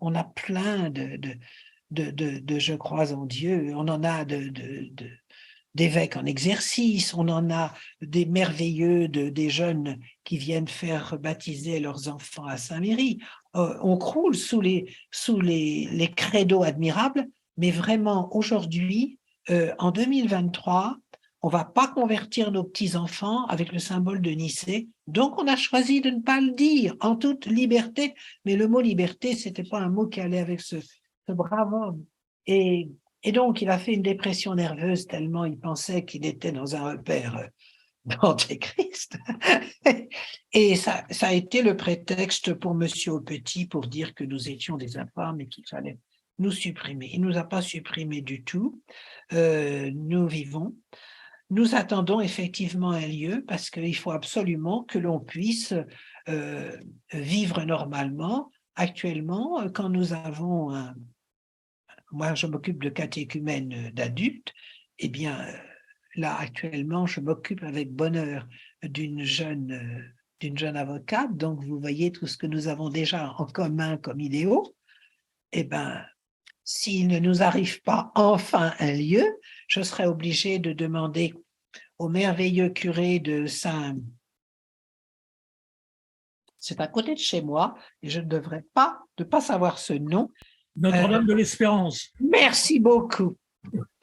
on a plein de je crois en Dieu, on en a d'évêques en exercice, on en a des merveilleux, des jeunes qui viennent faire baptiser leurs enfants à Saint-Méry. On croule sous les credos admirables, mais vraiment aujourd'hui, en 2023, on ne va pas convertir nos petits-enfants avec le symbole de Nicée, donc on a choisi de ne pas le dire en toute liberté, mais le mot liberté, ce n'était pas un mot qui allait avec ce brave homme. Et donc, il a fait une dépression nerveuse tellement il pensait qu'il était dans un repère d'antéchrist. Et ça a été le prétexte pour Monsieur Aupetit pour dire que nous étions des infâmes et qu'il fallait nous supprimer. Il ne nous a pas supprimés du tout. Nous vivons. Nous attendons effectivement un lieu parce qu'il faut absolument que l'on puisse vivre normalement. Actuellement, quand nous avons moi, je m'occupe de catéchumènes d'adultes, eh bien, là, actuellement, je m'occupe avec bonheur d'une jeune avocate, donc vous voyez tout ce que nous avons déjà en commun comme idéaux. Eh bien, s'il ne nous arrive pas enfin un lieu, je serai obligée de demander au merveilleux curé de C'est à côté de chez moi et je ne devrais pas savoir ce nom. Notre-Dame de l'Espérance. Merci beaucoup.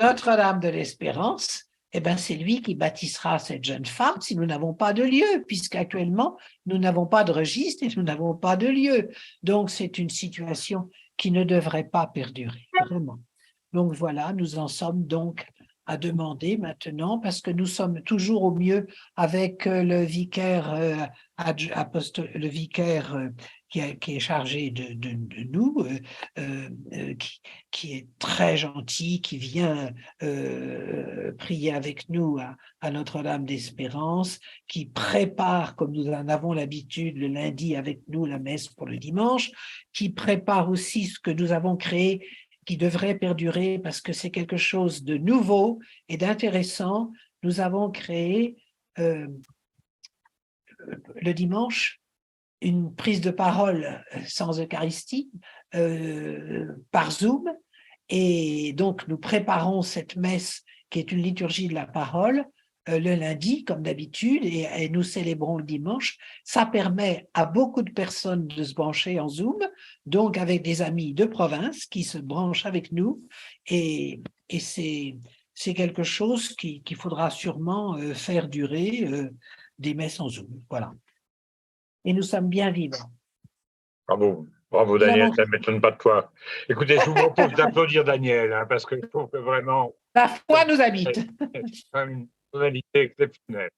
Notre-Dame de l'Espérance, eh ben, c'est lui qui baptisera cette jeune femme si nous n'avons pas de lieu, puisqu'actuellement, nous n'avons pas de registre et nous n'avons pas de lieu. Donc, c'est une situation qui ne devrait pas perdurer, vraiment. Donc, voilà, nous en sommes donc à demander maintenant, parce que nous sommes toujours au mieux avec le vicaire, le vicaire qui est chargé de nous, qui est très gentil, qui vient prier avec nous à Notre-Dame d'Espérance, qui prépare, comme nous en avons l'habitude, le lundi avec nous la messe pour le dimanche, qui prépare aussi ce que nous avons créé, qui devrait perdurer parce que c'est quelque chose de nouveau et d'intéressant. Nous avons créé le dimanche une prise de parole sans Eucharistie par Zoom, et donc nous préparons cette messe qui est une liturgie de la parole le lundi comme d'habitude et nous célébrons le dimanche. Ça permet à beaucoup de personnes de se brancher en Zoom, donc avec des amis de province qui se branchent avec nous, et c'est quelque chose qu'il faudra sûrement faire durer, des messes en Zoom. Voilà. Et nous sommes bien vivants. Bravo Daniel, ça ne m'étonne pas de toi. Écoutez, je vous propose d'applaudir Daniel, hein, parce que je trouve que vraiment… La foi nous habite. C'est une tonalité exceptionnelle.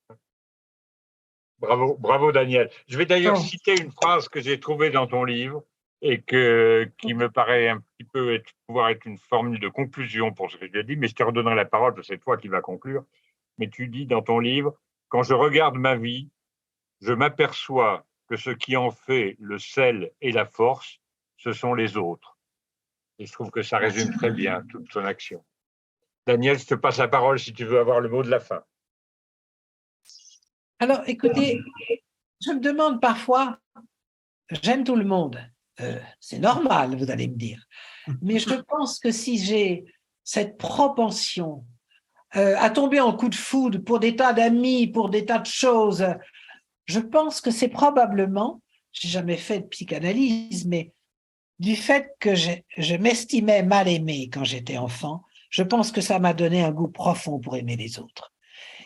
Bravo Daniel. Je vais d'ailleurs citer une phrase que j'ai trouvée dans ton livre et qui me paraît un petit peu pouvoir être une formule de conclusion pour ce que j'ai dit, mais je te redonnerai la parole parce que c'est toi qui vas conclure. Mais tu dis dans ton livre, « Quand je regarde ma vie, je m'aperçois que ce qui en fait le sel et la force, ce sont les autres. » Et je trouve que ça résume très bien toute ton action. Daniel, je te passe la parole si tu veux avoir le mot de la fin. Alors, écoutez, je me demande parfois, j'aime tout le monde, c'est normal, vous allez me dire, mais je pense que si j'ai cette propension à tomber en coup de foudre pour des tas d'amis, pour des tas de choses, je pense que c'est probablement, j'ai jamais fait de psychanalyse, mais du fait que je m'estimais mal aimée quand j'étais enfant, je pense que ça m'a donné un goût profond pour aimer les autres.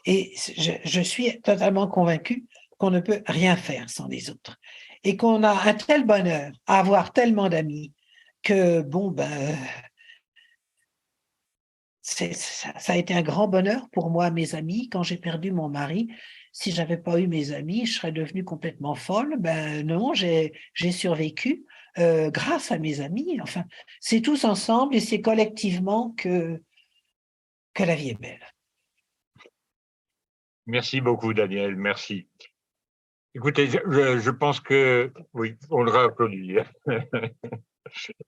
Et je suis totalement convaincue qu'on ne peut rien faire sans les autres. Et qu'on a un tel bonheur à avoir tellement d'amis que, ça a été un grand bonheur pour moi, mes amis. Quand j'ai perdu mon mari, si je n'avais pas eu mes amis, je serais devenue complètement folle. Non, j'ai survécu grâce à mes amis. Enfin, c'est tous ensemble et c'est collectivement que la vie est belle. Merci beaucoup, Daniel. Merci. Écoutez, je pense que… Oui, on le réapplaudit.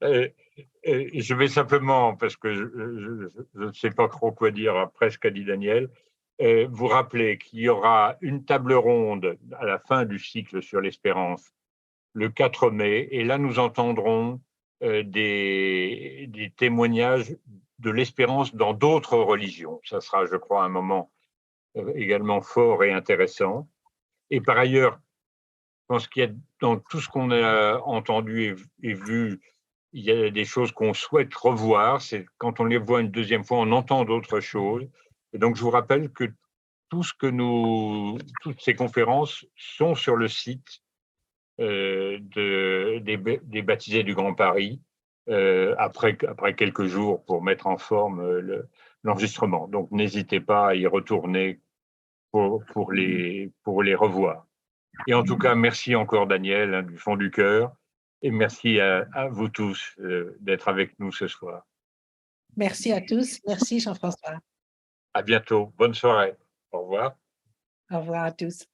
Je vais simplement, parce que je ne sais pas trop quoi dire après ce qu'a dit Daniel, vous rappeler qu'il y aura une table ronde à la fin du cycle sur l'espérance, le 4 mai, et là nous entendrons des témoignages de l'espérance dans d'autres religions. Ça sera, je crois, un moment également fort et intéressant. Et par ailleurs, je pense qu'il y a dans tout ce qu'on a entendu et vu, il y a des choses qu'on souhaite revoir. C'est quand on les voit une deuxième fois, on entend d'autres choses. Et donc, je vous rappelle que toutes ces conférences sont sur le site des baptisés du Grand Paris après quelques jours pour mettre en forme l'enregistrement. Donc, n'hésitez pas à y retourner pour les revoir. Et en tout cas, merci encore Daniel, hein, du fond du cœur, et merci à vous tous d'être avec nous ce soir. Merci à tous. Merci Jean-François. À bientôt. Bonne soirée. Au revoir. Au revoir à tous.